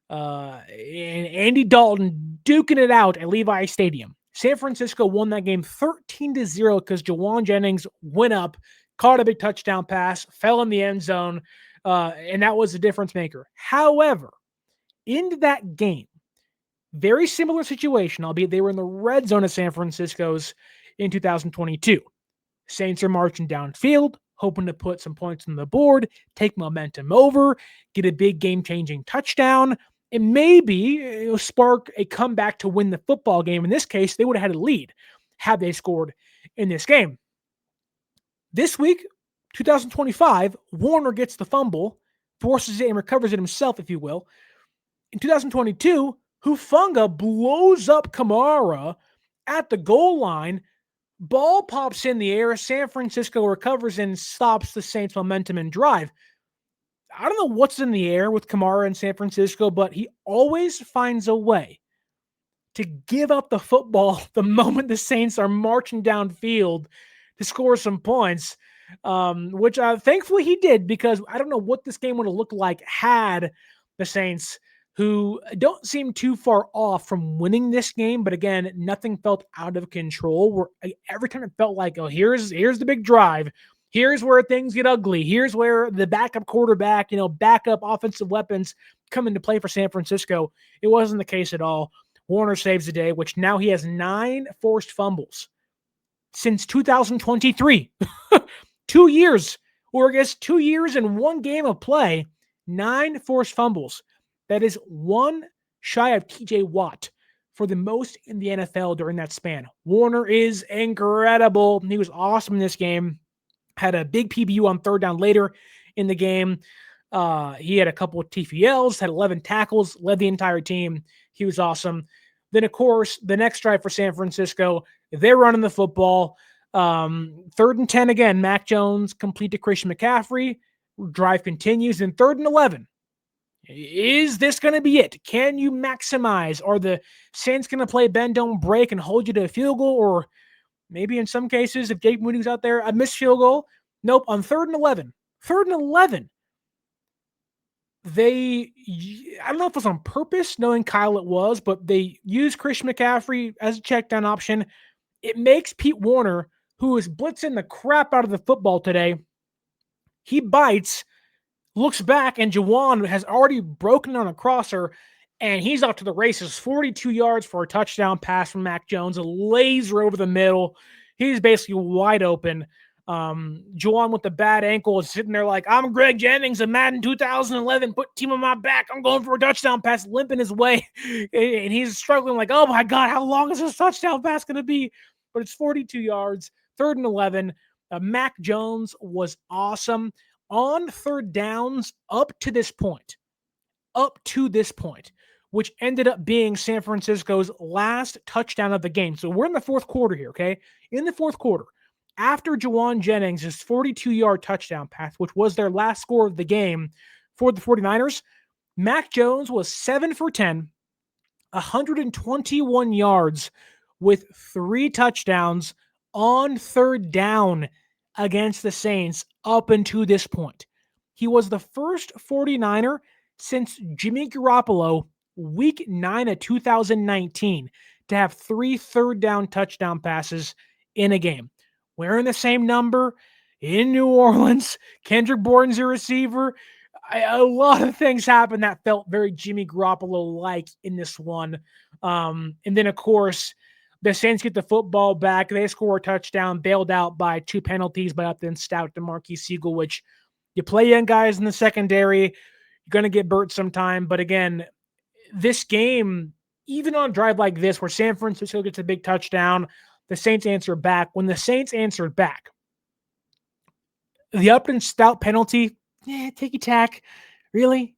and Andy Dalton duking it out at Levi Stadium. San Francisco won that game 13-0 because Jauan Jennings went up, caught a big touchdown pass, fell in the end zone, and that was the difference maker. However, in that game, very similar situation, albeit they were in the red zone of San Francisco's in 2022. Saints are marching downfield, hoping to put some points on the board, take momentum over, get a big game-changing touchdown, and maybe spark a comeback to win the football game. In this case, they would have had a lead had they scored in this game. This week, 2025, Warner gets the fumble, forces it and recovers it himself, if you will. In 2022, Hufanga blows up Kamara at the goal line. Ball pops in the air. San Francisco recovers and stops the Saints' momentum and drive. I don't know what's in the air with Kamara in San Francisco, but he always finds a way to give up the football the moment the Saints are marching downfield to score some points, which thankfully he did, because I don't know what this game would have looked like had the Saints, who don't seem too far off from winning this game, but again, nothing felt out of control. Where every time it felt like, oh, here's the big drive. Here's where things get ugly. Here's where the backup quarterback, backup offensive weapons come into play for San Francisco. It wasn't the case at all. Warner saves the day, which now he has 9 forced fumbles since 2023. 2 years, or I guess 2 years and 1 game of play, 9 forced fumbles. That is 1 shy of TJ Watt for the most in the NFL during that span. Warner is incredible. He was awesome in this game. Had a big PBU on 3rd down later in the game. He had a couple of TFLs, had 11 tackles, led the entire team. He was awesome. Then, of course, the next drive for San Francisco, they're running the football. 3rd and 10 again. Mac Jones complete to Christian McCaffrey. Drive continues. And 3rd and 11. Is this going to be it? Can you maximize? Are the Saints going to play bend, don't break and hold you to a field goal? Or maybe in some cases, if Jake Moody's out there, a missed field goal. Nope, on 3rd and 11. 3rd and 11. I don't know if it was on purpose, knowing Kyle it was, but they used Christian McCaffrey as a check down option. It makes Pete Warner, who is blitzing the crap out of the football today, he bites, looks back, and Jauan has already broken on a crosser, and he's off to the races. 42 yards for a touchdown pass from Mac Jones, a laser over the middle. He's basically wide open. Jauan with the bad ankle is sitting there like, I'm Greg Jennings of Madden 2011, put team on my back. I'm going for a touchdown pass, limping his way. And he's struggling like, oh my God, how long is this touchdown pass going to be? But it's 42 yards, 3rd and 11. Mac Jones was awesome on 3rd downs up to this point, which ended up being San Francisco's last touchdown of the game. So we're in the 4th quarter here, okay? In the 4th quarter, after Jauan Jennings' 42-yard touchdown pass, which was their last score of the game for the 49ers, Mac Jones was 7 for 10, 121 yards with 3 touchdowns on 3rd down against the Saints up until this point. He was the first 49er since Jimmy Garoppolo, week 9 of 2019, to have 3 3rd down touchdown passes in a game. Wearing the same number in New Orleans. Kendrick Bourne's your receiver. A lot of things happened that felt very Jimmy Garoppolo-like in this one. And then, of course, the Saints get the football back. They score a touchdown, bailed out by 2 penalties by Upton Stout and Marquise Siegel, which you play young guys in the secondary, you're going to get burnt sometime. But again, this game, even on a drive like this where San Francisco gets a big touchdown, the Saints answer back. When the Saints answered back, the Upton Stout penalty, ticky-tack, really?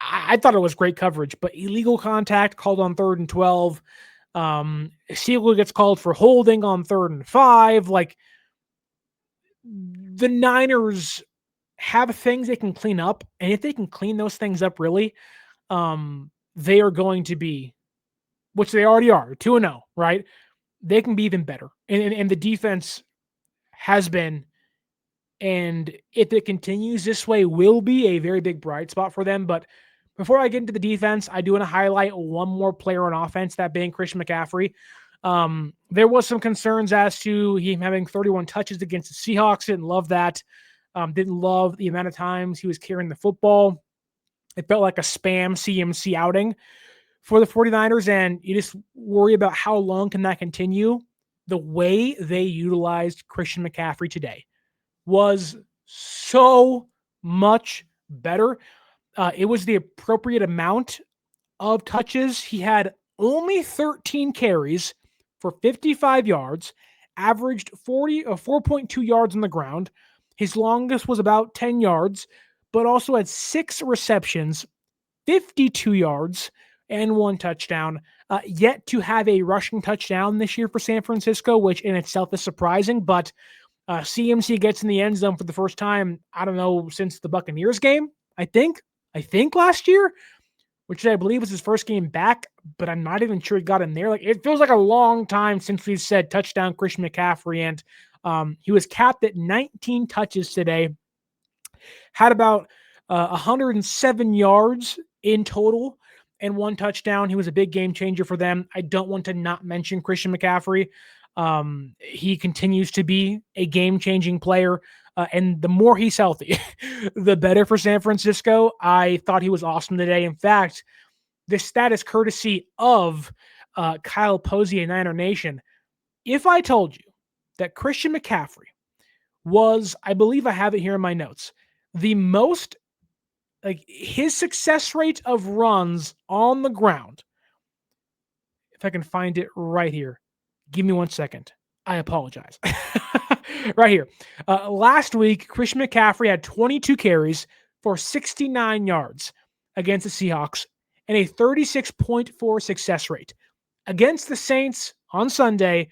I thought it was great coverage, but illegal contact called on 3rd and 12. Siegel gets called for holding on 3rd and 5. Like, the Niners have things they can clean up, and if they can clean those things up really, they are going to be, which they already are, 2-0, right? They can be even better. And the defense has been, and if it continues this way, will be a very big bright spot for them. But before I get into the defense, I do want to highlight one more player on offense, that being Christian McCaffrey. There was some concerns as to him having 31 touches against the Seahawks. Didn't love that. Didn't love the amount of times he was carrying the football. It felt like a spam CMC outing for the 49ers, and you just worry about how long can that continue. The way they utilized Christian McCaffrey today was so much better. It was the appropriate amount of touches. He had only 13 carries for 55 yards, averaged 4.2 yards on the ground. His longest was about 10 yards, but also had 6 receptions, 52 yards, and 1 touchdown. Yet to have a rushing touchdown this year for San Francisco, which in itself is surprising, but CMC gets in the end zone for the first time, I don't know, since the Buccaneers game, I think last year, which I believe was his first game back, but I'm not even sure he got in there. Like, it feels like a long time since we've said touchdown Christian McCaffrey, and he was capped at 19 touches today, had about 107 yards in total and 1 touchdown. He was a big game changer for them. I don't want to not mention Christian McCaffrey. He continues to be a game-changing player, and the more he's healthy, the better for San Francisco. I thought he was awesome today. In fact, this stat is courtesy of Kyle Posey and Niner Nation. If I told you that Christian McCaffrey was, I believe I have it here in my notes, the most, like, his success rate of runs on the ground, if I can find it right here. Give me 1 second. I apologize. Right here. Last week, Christian McCaffrey had 22 carries for 69 yards against the Seahawks and a 36.4 success rate. Against the Saints on Sunday,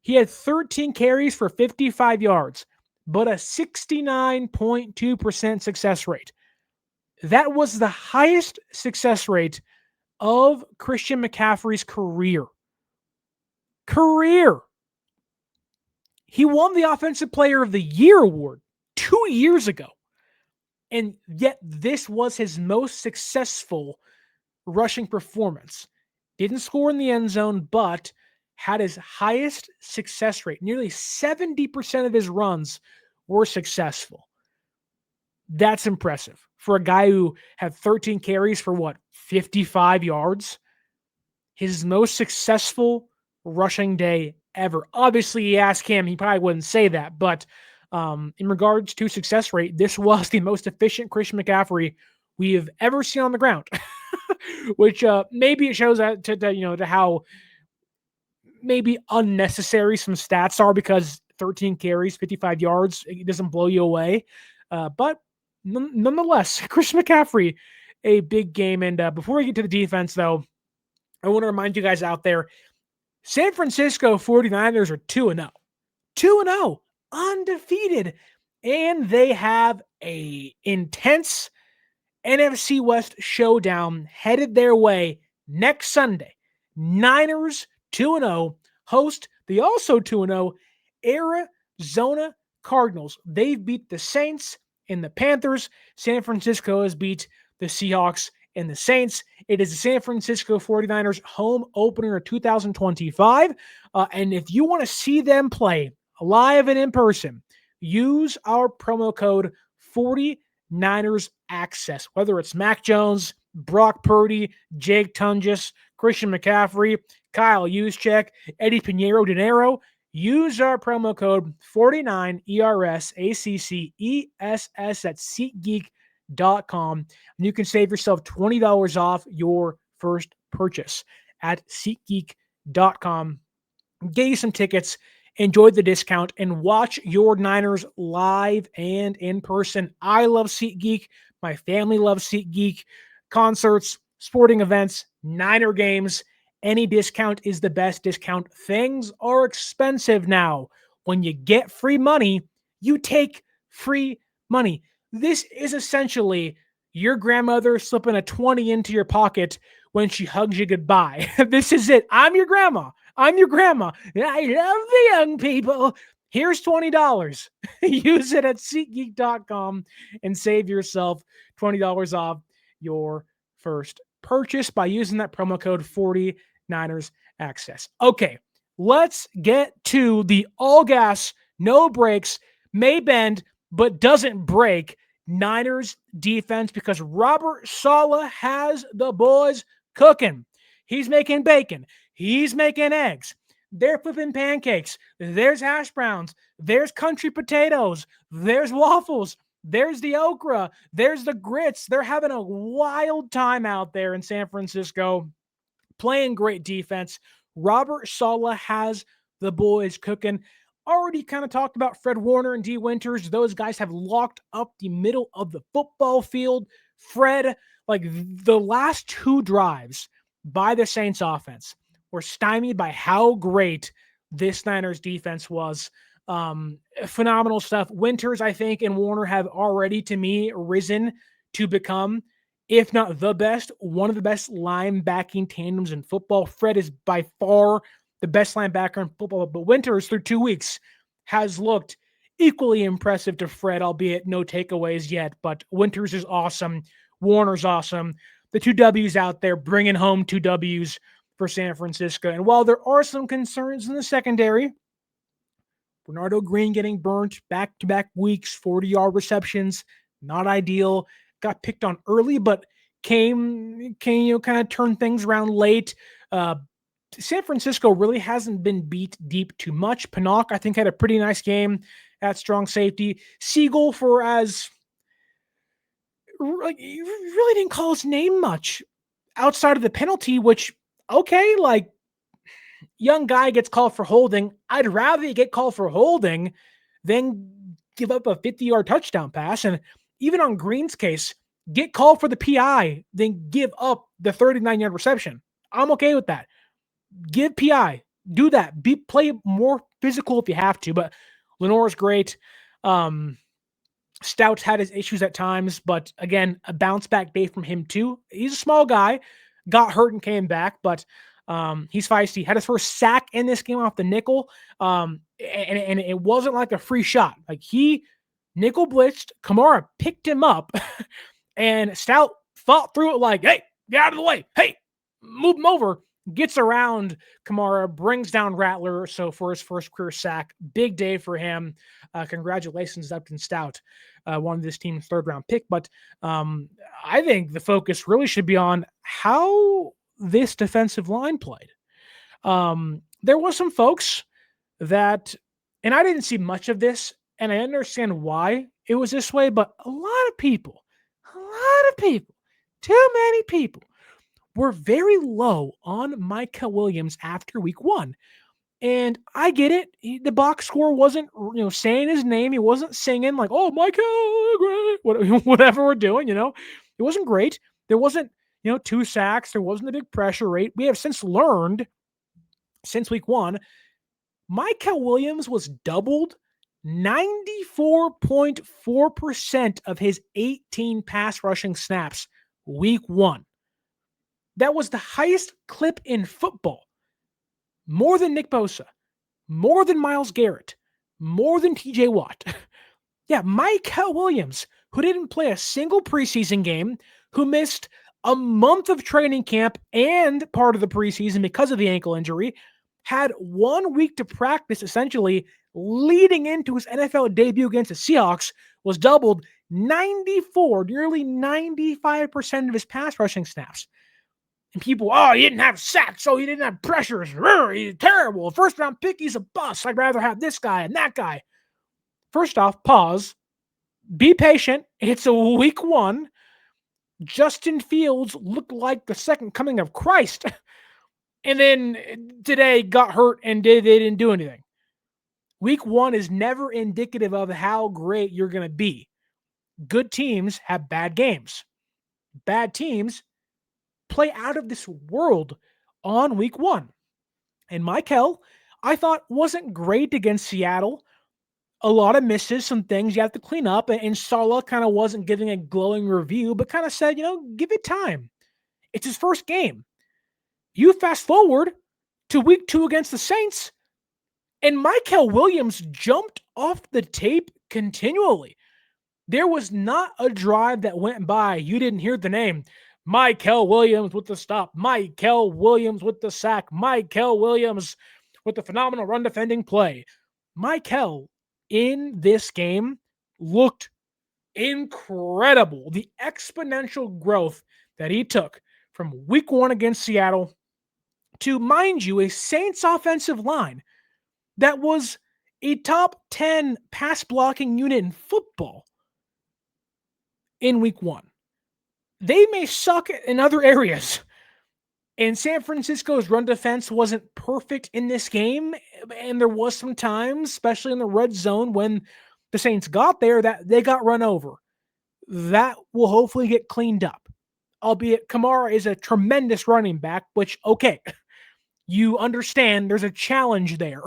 he had 13 carries for 55 yards, but a 69.2% success rate. That was the highest success rate of Christian McCaffrey's career. He won the Offensive Player of the Year award 2 years ago. And yet this was his most successful rushing performance. Didn't score in the end zone, but had his highest success rate. Nearly 70% of his runs were successful. That's impressive for a guy who had 13 carries for 55 yards. His most successful rushing day ever. Obviously, you ask him, he probably wouldn't say that, but in regards to success rate, this was the most efficient Christian McCaffrey we have ever seen on the ground. Which maybe it shows that to how maybe unnecessary some stats are, because 13 carries, 55 yards, it doesn't blow you away. But nonetheless, Christian McCaffrey, a big game. And before we get to the defense, though, I want to remind you guys out there, San Francisco 49ers are 2-0. 2-0, undefeated. And they have a intense NFC West showdown headed their way next Sunday. Niners 2-0 host the also 2-0 Arizona Cardinals. They've beat the Saints and the Panthers. San Francisco has beat the Seahawks and the Saints. It is the San Francisco 49ers home opener of 2025. And if you want to see them play live and in person, use our promo code 49ers Access. Whether it's Mac Jones, Brock Purdy, Jake Tunges, Christian McCaffrey, Kyle Juszczyk, Eddie Pinheiro Dinero, use our promo code 49ERSACCESS at SeatGeek.com, and you can save yourself $20 off your first purchase at SeatGeek.com. Get you some tickets, enjoy the discount, and watch your Niners live and in person. I love SeatGeek. My family loves SeatGeek. Concerts, sporting events, Niner games, any discount is the best discount. Things are expensive now. When you get free money, you take free money. This is essentially your grandmother slipping a 20 into your pocket when she hugs you goodbye. This is it. I'm your grandma. I love the young people. Here's $20. Use it at SeatGeek.com and save yourself $20 off your first purchase by using that promo code 49ers Access. Okay, let's get to the all gas, no brakes, may bend, but doesn't break Niners defense, because Robert Saleh has the boys cooking. He's making bacon. He's making eggs. They're flipping pancakes. There's hash browns. There's country potatoes. There's waffles. There's the okra. There's the grits. They're having a wild time out there in San Francisco, playing great defense. Robert Saleh has the boys cooking. Already kind of talked about Fred Warner and D. Winters. Those guys have locked up the middle of the football field. Fred, like the last two drives by the Saints offense, were stymied by how great this Niners defense was. Phenomenal stuff. Winters, I think, and Warner have already, to me, risen to become, if not the best, one of the best linebacking tandems in football. Fred is by far the best linebacker in football, but Winters, through 2 weeks, has looked equally impressive to Fred, albeit no takeaways yet. But Winters is awesome. Warner's awesome. The two W's out there, bringing home 2 W's for San Francisco. And while there are some concerns in the secondary, Bernardo Green getting burnt back-to-back weeks, 40-yard receptions, not ideal. Got picked on early, but came kind of turn things around late. San Francisco really hasn't been beat deep too much. Pinnock, I think, had a pretty nice game at strong safety. Siegel, for as like, you really didn't call his name much outside of the penalty, which, okay, like, young guy gets called for holding. I'd rather you get called for holding than give up a 50-yard touchdown pass. And even on Green's case, get called for the PI than give up the 39-yard reception. I'm okay with that. Give PI. Do that. Play more physical if you have to. But Lenore's great. Stout's had his issues at times, but again, a bounce back day from him too. He's a small guy, got hurt and came back, but he's feisty. Had his first sack in this game off the nickel, and it wasn't like a free shot. Like he nickel blitzed, Kamara picked him up, and Stout fought through it like, hey, get out of the way. Hey, move him over. Gets around Kamara, brings down Rattler. So for his first career sack, big day for him. Congratulations, Upton Stout, won this team's third-round pick. But I think the focus really should be on how this defensive line played. There was some folks that, and I didn't see much of this, and I understand why it was this way, but a lot of people, too many people, were very low on Mykel Williams after week 1. And I get it. The box score wasn't, saying his name. He wasn't singing like, oh, Mykel, whatever we're doing, It wasn't great. There wasn't, 2 sacks. There wasn't a big pressure rate. We have since learned, since week 1, Mykel Williams was doubled 94.4% of his 18 pass rushing snaps week 1. That was the highest clip in football. More than Nick Bosa, more than Myles Garrett, more than TJ Watt. Yeah, Mykel Williams, who didn't play a single preseason game, who missed a month of training camp and part of the preseason because of the ankle injury, had 1 week to practice essentially leading into his NFL debut against the Seahawks, was doubled 94, nearly 95% of his pass rushing snaps. And people, he didn't have sacks, so he didn't have pressures. He's terrible. First round pick, he's a bust. I'd rather have this guy and that guy. First off, pause. Be patient. It's a week 1. Justin Fields looked like the second coming of Christ. And then today got hurt and they didn't do anything. Week 1 is never indicative of how great you're going to be. Good teams have bad games. Bad teams play out of this world on week 1. And Mykel, I thought, wasn't great against Seattle. A lot of misses, some things you have to clean up. And Saleh kind of wasn't giving a glowing review, but kind of said, give it time. It's his first game. You fast forward to week 2 against the Saints, and Mykel Williams jumped off the tape continually. There was not a drive that went by you didn't hear the name Mykel Williams with the stop, Mykel Williams with the sack, Mykel Williams with the phenomenal run defending play. Mykel in this game looked incredible. The exponential growth that he took from week 1 against Seattle to, mind you, a Saints offensive line that was a top 10 pass blocking unit in football in week 1. They may suck in other areas. And San Francisco's run defense wasn't perfect in this game. And there was some times, especially in the red zone, when the Saints got there, that they got run over. That will hopefully get cleaned up. Albeit Kamara is a tremendous running back, which, okay, you understand there's a challenge there.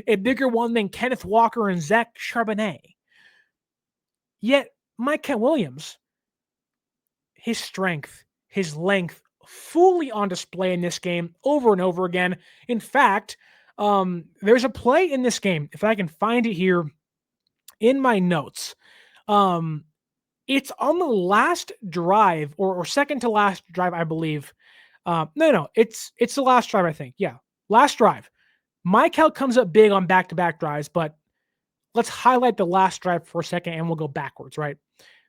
A bigger one than Kenneth Walker and Zach Charbonnet. Yet, Mykel Williams, his strength, his length, fully on display in this game over and over again. In fact, there's a play in this game, if I can find it here in my notes. It's on the last drive, or second to last drive, I believe. It's the last drive, I think. Yeah, last drive. Mykel comes up big on back-to-back drives, but let's highlight the last drive for a second, and we'll go backwards, right?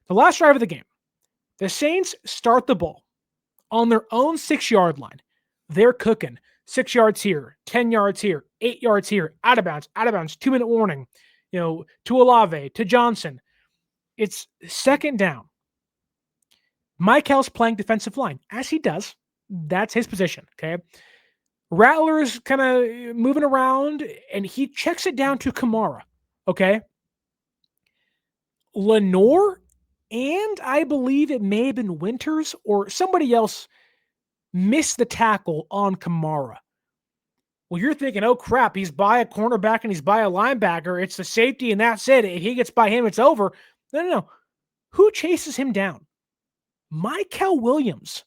The last drive of the game. The Saints start the ball on their own 6-yard line. They're cooking. 6 yards here, 10 yards here, 8 yards here, out of bounds, 2-minute warning, to Olave, to Johnson. It's second down. Mykel's playing defensive line, as he does. That's his position, okay? Rattler's kind of moving around, and he checks it down to Kamara, okay? Lenore, and I believe it may have been Winters or somebody else, missed the tackle on Kamara. Well, you're thinking, oh crap, he's by a cornerback and he's by a linebacker. It's the safety and that's it. If he gets by him, it's over. No. Who chases him down? Mykel Williams.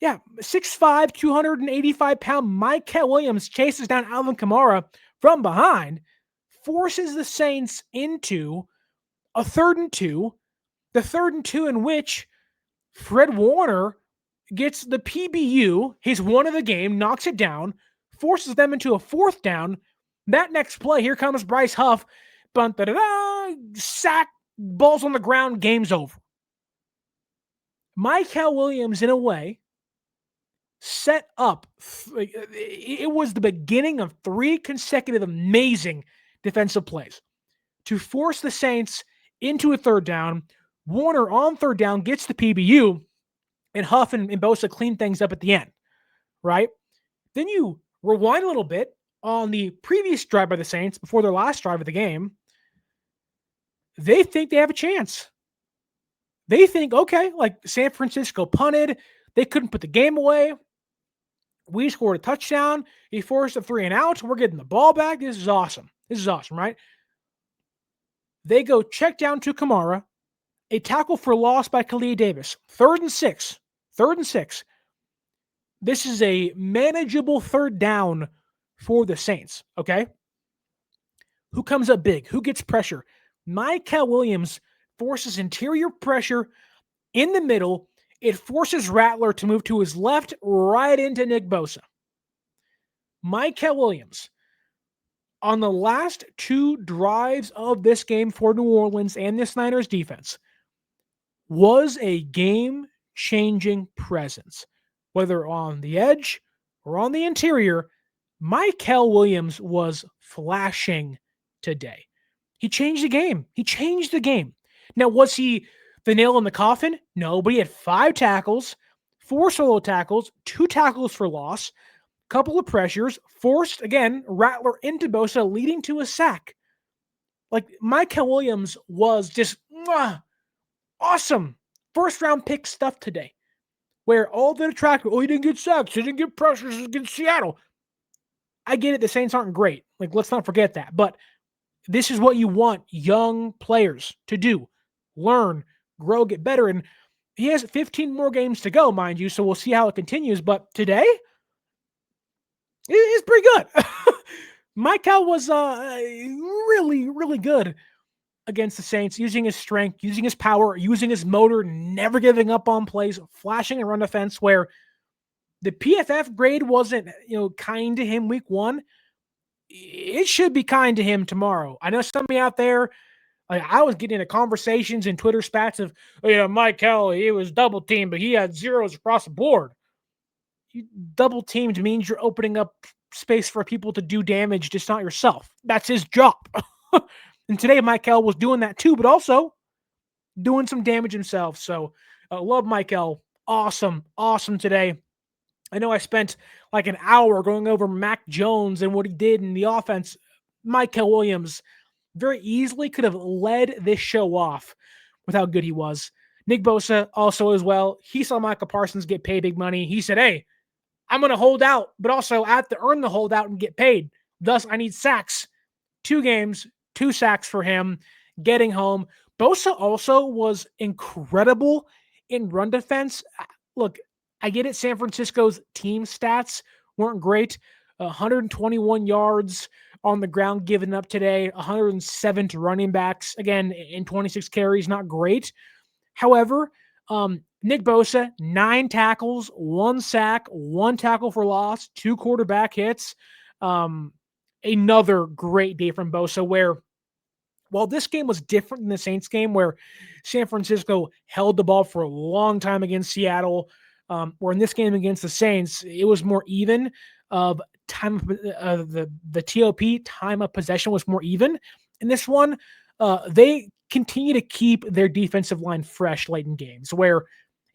Yeah, 6'5", 285-pound Mykel Williams chases down Alvin Kamara from behind, forces the Saints into a 3rd and 2, the 3rd and 2 in which Fred Warner gets the PBU, his one of the game, knocks it down, forces them into a 4th down. That next play, here comes Bryce Huff, bunt, sack, balls on the ground, game's over. Mykel Williams, in a way, set up, it was the beginning of 3 consecutive amazing defensive plays to force the Saints into a 3rd down. Warner on 3rd down gets the PBU, and Huff and Bosa clean things up at the end, right? Then you rewind a little bit on the previous drive by the Saints before their last drive of the game. They think they have a chance. They think, okay, like San Francisco punted. They couldn't put the game away. We scored a touchdown. He forced a 3 and out. We're getting the ball back. This is awesome. This is awesome, right? They go check down to Kamara. A tackle for loss by Khalid Davis. 3rd and 6. 3rd and 6. This is a manageable 3rd down for the Saints, okay? Who comes up big? Who gets pressure? Mykel Williams forces interior pressure in the middle. It forces Rattler to move to his left right into Nick Bosa. Mykel Williams, on the last 2 drives of this game for New Orleans and this Niners defense, was a game-changing presence. Whether on the edge or on the interior, Mykel Williams was flashing today. He changed the game. He changed the game. Now, was he the nail in the coffin? No, but he had 5 tackles, 4 solo tackles, 2 tackles for loss, couple of pressures, forced, again, Rattler into Bosa, leading to a sack. Like, Mykel Williams was just awesome. 1st-round pick stuff today, where all the detractors, he didn't get sacks, he didn't get pressures against Seattle. I get it, the Saints aren't great. Like, let's not forget that. But this is what you want young players to do. Learn, grow, get better. And he has 15 more games to go, mind you, so we'll see how it continues. But today, it's pretty good. Mykel was really, really good against the Saints, using his strength, using his power, using his motor, never giving up on plays, flashing and run defense where the PFF grade wasn't, kind to him week 1. It should be kind to him tomorrow. I know somebody out there, like I was getting into conversations in Twitter spats of, Mykel, he was double teamed, but he had zeros across the board. You double teamed means you're opening up space for people to do damage, just not yourself. That's his job. And today, Mykel was doing that too, but also doing some damage himself. So, love Mykel. Awesome today. I know I spent like an hour going over Mac Jones and what he did in the offense. Mykel Williams very easily could have led this show off with how good he was. Nick Bosa also as well. He saw Micah Parsons get paid big money. He said, hey, I'm going to hold out, but also I have to earn the holdout and get paid. Thus, I need sacks. 2 games, 2 sacks for him, getting home. Bosa also was incredible in run defense. Look, I get it. San Francisco's team stats weren't great. 121 yards on the ground given up today, 107 to running backs. Again, in 26 carries, not great. However, Nick Bosa, 9 tackles, 1 sack, 1 tackle for loss, 2 quarterback hits. Another great day from Bosa where, while this game was different than the Saints game where San Francisco held the ball for a long time against Seattle, or in this game against the Saints, it was more even. Of time, the TOP, time of possession, was more even. In this one, they continue to keep their defensive line fresh late in games where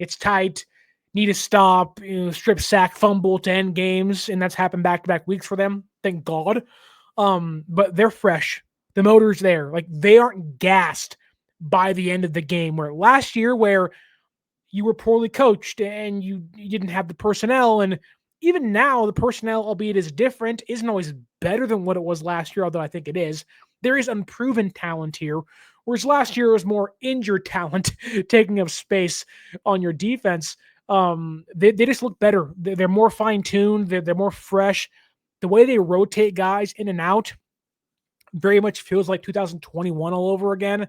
it's tight, need to stop, strip sack, fumble to end games, and that's happened back-to-back weeks for them. Thank God. But they're fresh. The motor's there. Like, they aren't gassed by the end of the game, where last year where you were poorly coached and you didn't have the personnel, and even now the personnel, albeit is different, isn't always better than what it was last year, although I think it is. There is unproven talent here Whereas last year it was more injured talent taking up space on your defense. They just look better. They're more fine-tuned. They're more fresh. The way they rotate guys in and out very much feels like 2021 all over again,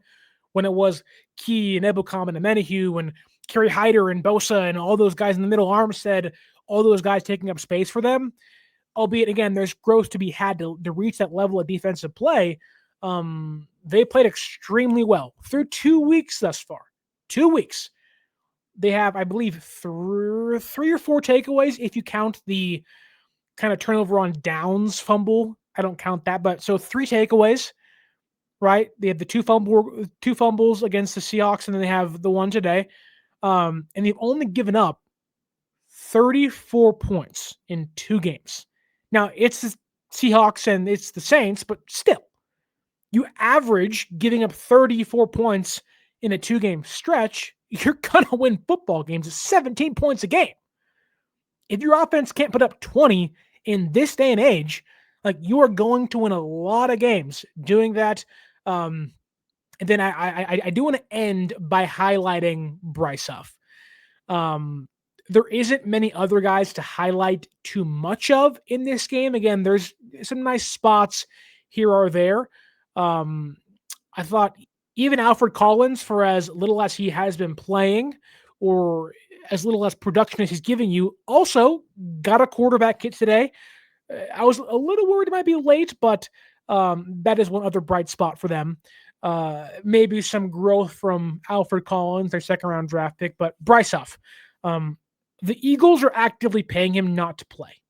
when it was Key and Ebukam and Amenahue and Kerry Hyder and Bosa and all those guys in the middle, Armstead, all those guys taking up space for them. Albeit, again, there's growth to be had to reach that level of defensive play. They played extremely well through 2 weeks thus far. 2 weeks. They have, I believe, three or four takeaways if you count the kind of turnover on downs fumble. I don't count that, but so 3 takeaways, right? They have the two fumbles against the Seahawks, and then they have the one today. And they've only given up 34 points in 2 games. Now, it's the Seahawks and it's the Saints, but still, you average giving up 34 points in a 2-game stretch, you're going to win football games at 17 points a game. If your offense can't put up 20 in this day and age, like, you are going to win a lot of games doing that. And then I do want to end by highlighting Bryce Huff. There isn't many other guys to highlight too much of in this game. Again, there's some nice spots here or there. I thought even Alfred Collins, for as little as he has been playing or as little as production as he's giving you, also got a quarterback hit today. I was a little worried it might be late, but that is one other bright spot for them. Maybe some growth from Alfred Collins, their second-round draft pick, but Bryce Huff. The Eagles are actively paying him not to play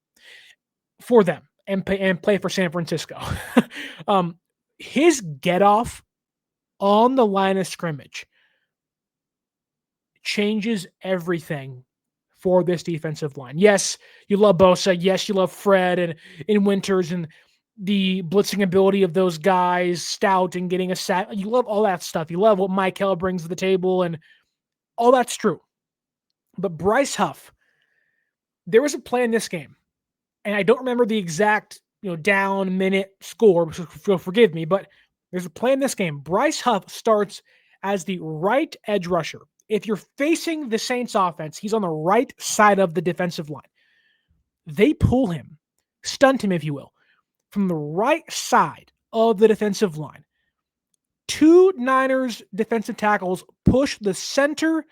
for them and play for San Francisco. His get-off on the line of scrimmage changes everything for this defensive line. Yes, you love Bosa. Yes, you love Fred and Winters and the blitzing ability of those guys, stout and getting a sack. You love all that stuff. You love what Mykel brings to the table, and all that's true. But Bryce Huff, there was a play in this game, and I don't remember the exact down minute score, so forgive me, but there's a play in this game. Bryce Huff starts as the right edge rusher. If you're facing the Saints offense, he's on the right side of the defensive line. They pull him, stunt him, if you will, from the right side of the defensive line. 2 Niners defensive tackles push the center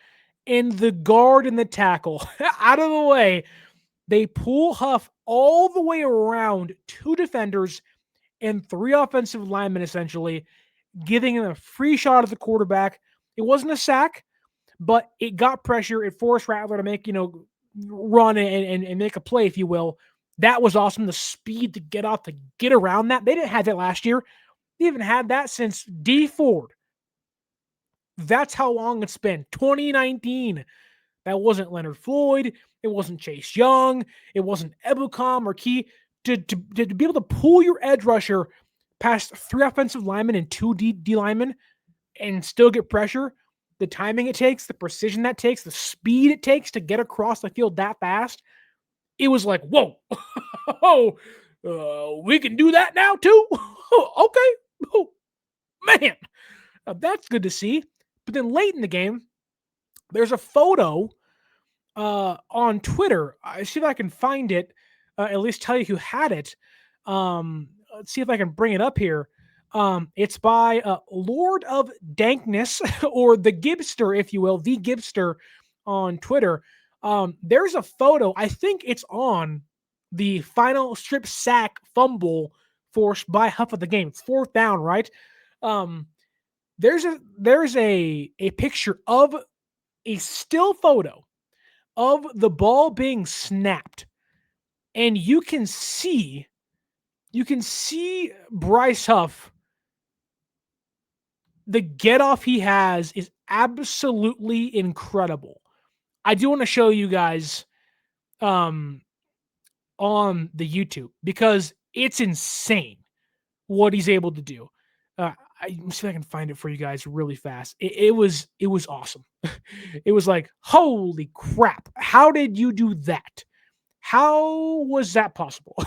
and the guard and the tackle out of the way. They pull Huff all the way around 2 defenders and 3 offensive linemen, essentially, giving him a free shot at the quarterback. It wasn't a sack, but it got pressure. It forced Rattler to make, run and make a play, if you will. That was awesome. The speed to get off, to get around that. They didn't have that last year. They haven't had that since D Ford. That's how long it's been. 2019. That wasn't Leonard Floyd. It wasn't Chase Young. It wasn't Ebukam or Key. To be able to pull your edge rusher past 3 offensive linemen and 2 D linemen and still get pressure, the timing it takes, the precision that takes, the speed it takes to get across the field that fast, it was like, whoa, we can do that now too? Okay. Oh, man, that's good to see. But then late in the game, there's a photo on Twitter. I see if I can find it, at least tell you who had it. Let's see if I can bring it up here. It's by Lord of Dankness, or the Gibster, if you will, the Gibster on Twitter. There's a photo. I think it's on the final strip sack fumble forced by Huff of the game. It's 4th down, right? There's a picture of a still photo of the ball being snapped, and you can see Bryce Huff. The get off he has is absolutely incredible. I do want to show you guys on the YouTube, because it's insane what he's able to do. Let me see if I can find it for you guys really fast. It was awesome. It was like, holy crap. How did you do that? How was that possible?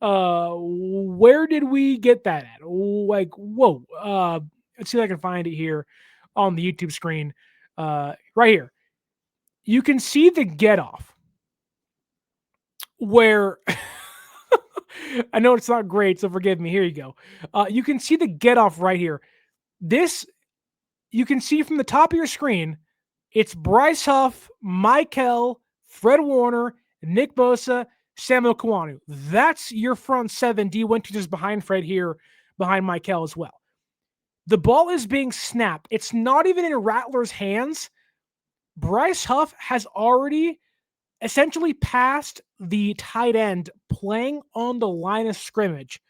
Where did we get that at? Like, whoa. Let's see if I can find it here on the YouTube screen. Right here. You can see the get off where I know it's not great, so forgive me. Here you go. You can see the get off right here. This you can see from the top of your screen. It's Bryce Huff, Mykel, Fred Warner, Nick Bosa, Samuel Kawanu. That's your front seven. D went to just behind Fred here, behind Mykel as well. The ball is being snapped. It's not even in Rattler's hands. Bryce Huff has already essentially passed the tight end playing on the line of scrimmage.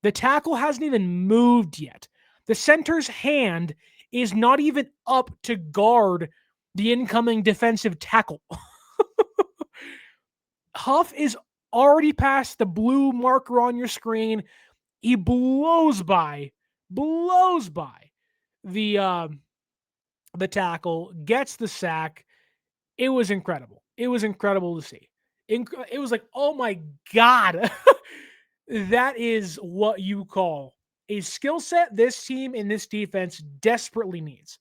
The tackle hasn't even moved yet. The center's hand is not even up to guard the incoming defensive tackle. Huff is already past the blue marker on your screen. He blows by the tackle, gets the sack. It was incredible. It was incredible to see. It was like, oh my God. That is what you call a skill set this team and this defense desperately needs.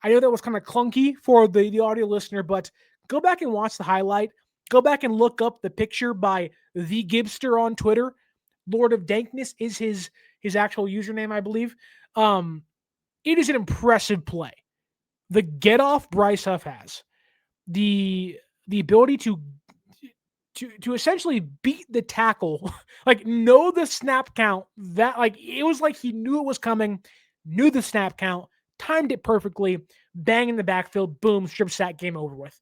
I know that was kind of clunky for the audio listener, but go back and watch the highlight. Go back and look up the picture by the Gibster on Twitter. Lord of Dankness is his actual username, I believe. It is an impressive play. The get off Bryce Huff has, the ability to essentially beat the tackle, like know the snap count, that like it was like he knew it was coming, knew the snap count, timed it perfectly, bang in the backfield, boom, strip sack, game over with.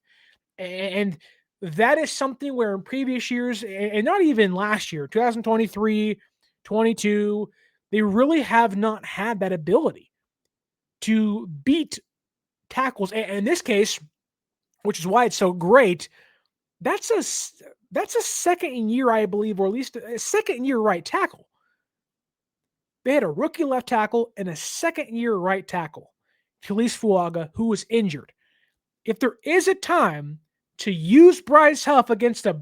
And that is something where in previous years, and not even last year, 2023, 22, they really have not had that ability to beat tackles. And in this case, which is why it's so great, that's a second year, I believe, or at least a second year right tackle. They had a rookie left tackle and a second year right tackle, Felice Fuaga, who was injured. If there is a time to use Bryce Huff against a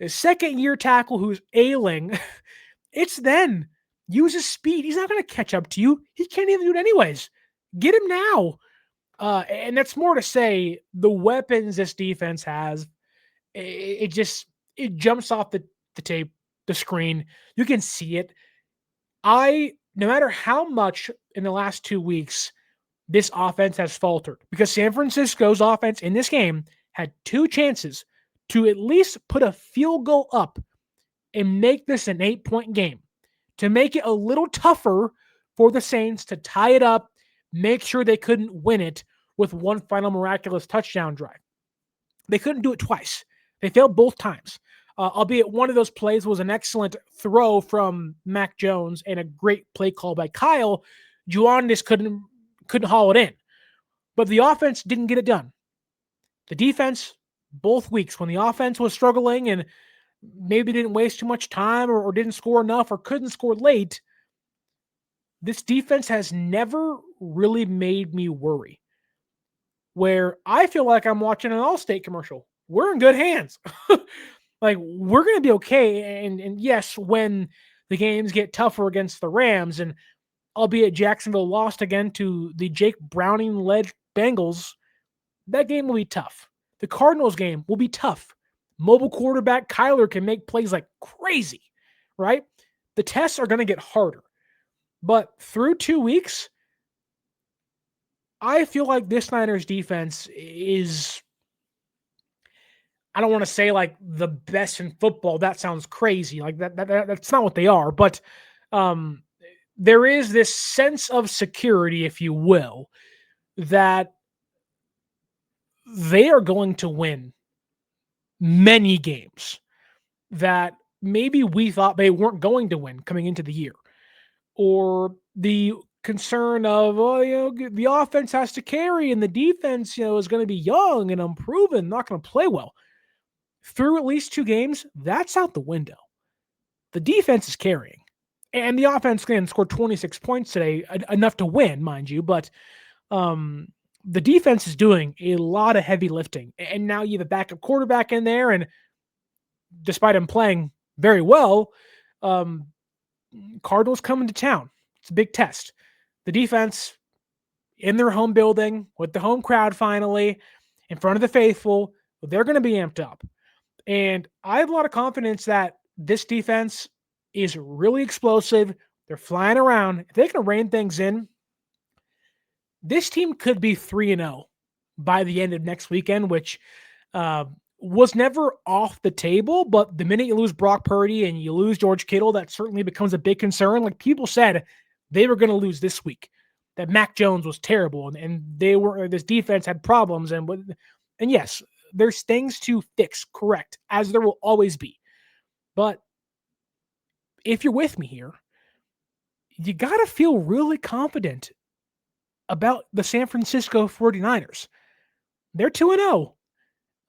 second year tackle who's ailing, it's then. Use his speed. He's not going to catch up to you. He can't even do it anyways. Get him now. And that's more to say the weapons this defense has. It jumps off the tape, the screen. You can see it. No matter how much in the last 2 weeks this offense has faltered, because San Francisco's offense in this game had 2 chances to at least put a field goal up and make this an 8-point game, to make it a little tougher for the Saints to tie it up, make sure they couldn't win it with one final miraculous touchdown drive. They couldn't do it twice. They failed both times. Albeit one of those plays was an excellent throw from Mac Jones and a great play call by Kyle. Jauan just couldn't haul it in. But the offense didn't get it done. The defense, both weeks, when the offense was struggling and maybe didn't waste too much time or didn't score enough or couldn't score late, this defense has never really made me worry. Where I feel like I'm watching an Allstate commercial. We're in good hands. Like, we're going to be okay. And yes, when the games get tougher against the Rams, and albeit Jacksonville lost again to the Jake Browning-led Bengals, that game will be tough. The Cardinals game will be tough. Mobile quarterback Kyler can make plays like crazy, right? The tests are going to get harder. But through 2 weeks, I feel like this Niners defense is, I don't want to say like the best in football. That sounds crazy. Like that's not what they are. But there is this sense of security, if you will, that they are going to win many games that maybe we thought they weren't going to win coming into the year. Or the concern of, the offense has to carry and the defense, is going to be young and unproven, not going to play well. Through at least 2 games, that's out the window. The defense is carrying. And the offense scored 26 points today, enough to win, mind you, but the defense is doing a lot of heavy lifting. And now you have a backup quarterback in there, and despite him playing very well, Cardinals coming to town. It's a big test. the defense in their home building with the home crowd finally in front of the faithful, they're going to be amped up. And I have a lot of confidence that this defense is really explosive. They're flying around. If they can rein things in, this team could be 3-0 by the end of next weekend, which was never off the table. But the minute you lose Brock Purdy and you lose George Kittle, that certainly becomes a big concern. Like people said, they were going to lose this week, that Mac Jones was terrible and this defense had problems. And yes, there's things to fix, correct, as there will always be. But if you're with me here, you got to feel really confident about the San Francisco 49ers. They're 2-0.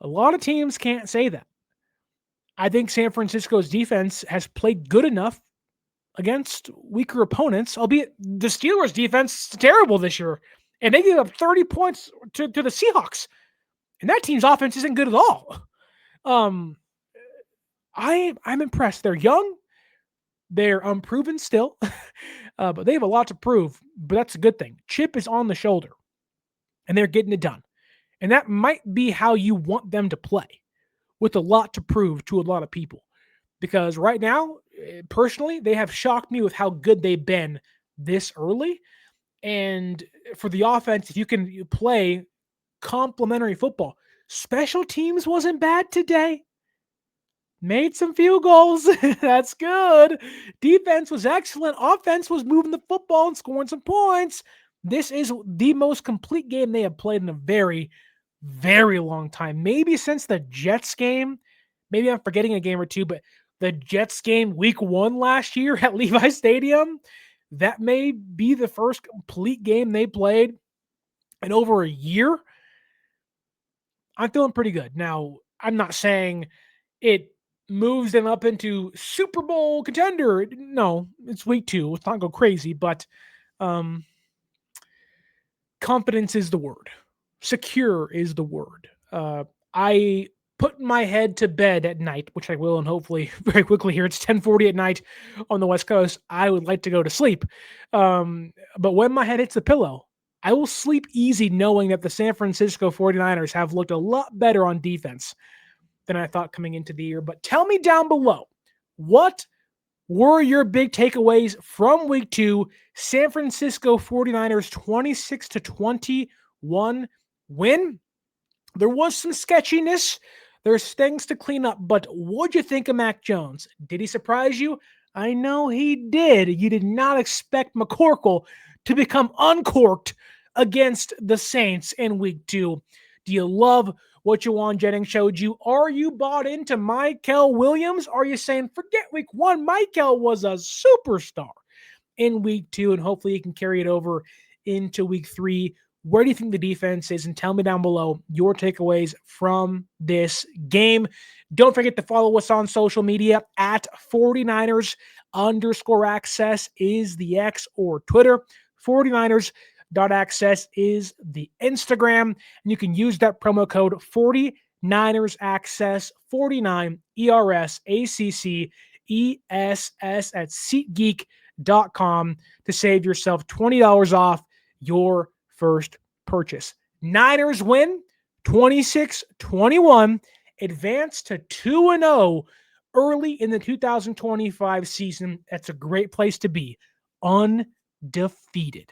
A lot of teams can't say that. I think San Francisco's defense has played good enough against weaker opponents, albeit the Steelers' defense is terrible this year, and they gave up 30 points to the Seahawks, and that team's offense isn't good at all. I'm impressed. They're young. They're unproven still, but they have a lot to prove, but that's a good thing. Chip is on the shoulder, and they're getting it done. And that might be how you want them to play, with a lot to prove to a lot of people. Because right now, personally, they have shocked me with how good they've been this early. And for the offense, if you can play complementary football, special teams wasn't bad today. Made some field goals. That's good. Defense was excellent. Offense was moving the football and scoring some points. This is the most complete game they have played in a very, very long time. Maybe since the Jets game. Maybe I'm forgetting a game or two, but the Jets game week 1 last year at Levi Stadium, that may be the first complete game they played in over a year. I'm feeling pretty good. Now, I'm not saying it moves them up into Super Bowl contender. No, it's week 2. Let's not go crazy, but confidence is the word. Secure is the word. I put my head to bed at night, which I will, and hopefully very quickly here. It's 10:40 at night on the West Coast. I would like to go to sleep. But when my head hits the pillow, I will sleep easy knowing that the San Francisco 49ers have looked a lot better on defense than I thought coming into the year. But tell me down below, what were your big takeaways from week 2? San Francisco 49ers 26-21 win. There was some sketchiness. There's things to clean up, but what'd you think of Mac Jones? Did he surprise you? I know he did. You did not expect McCorkle to become uncorked against the Saints in week 2. Do you love what Jauan Jennings showed you? Are you bought into Mykel Williams? Are you saying, forget week 1, Mykel was a superstar in week 2, and hopefully he can carry it over into week 3? Where do you think the defense is? And tell me down below your takeaways from this game. Don't forget to follow us on social media at 49ers_access is the X or Twitter. 49ers.access is the Instagram. And you can use that promo code 49ersaccess, 49 ERSACCESS at SeatGeek.com to save yourself $20 off your first purchase. Niners win 26-21, advance to 2-0 early in the 2025 season. That's a great place to be. Undefeated.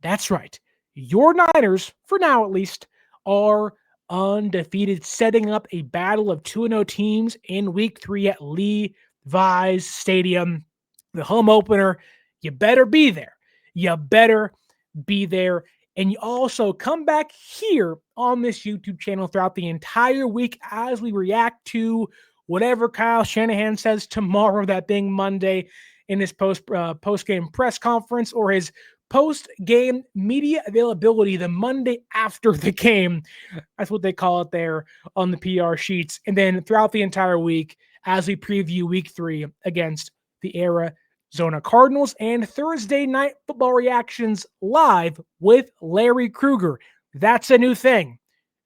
That's right. Your Niners, for now at least, are undefeated, setting up a battle of 2-0 teams in week 3 at Levi's Stadium. The home opener. You better be there. You better be there. And you also come back here on this YouTube channel throughout the entire week as we react to whatever Kyle Shanahan says tomorrow, that being Monday, in his post-game press conference or his post-game media availability the Monday after the game. That's what they call it there on the PR sheets. And then throughout the entire week as we preview week 3 against the Arizona Cardinals, and Thursday night football reactions live with Larry Krueger. That's a new thing.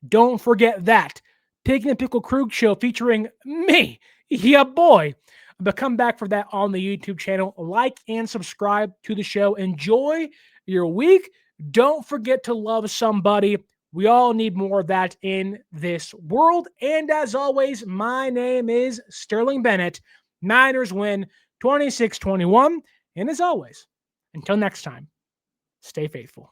Don't forget that. Pig and Pickle Krug Show featuring me, yeah boy. But come back for that on the YouTube channel. Like and subscribe to the show. Enjoy your week. Don't forget to love somebody. We all need more of that in this world. And as always, my name is Sterling Bennett. Niners win 26-21. And as always, until next time, stay faithful.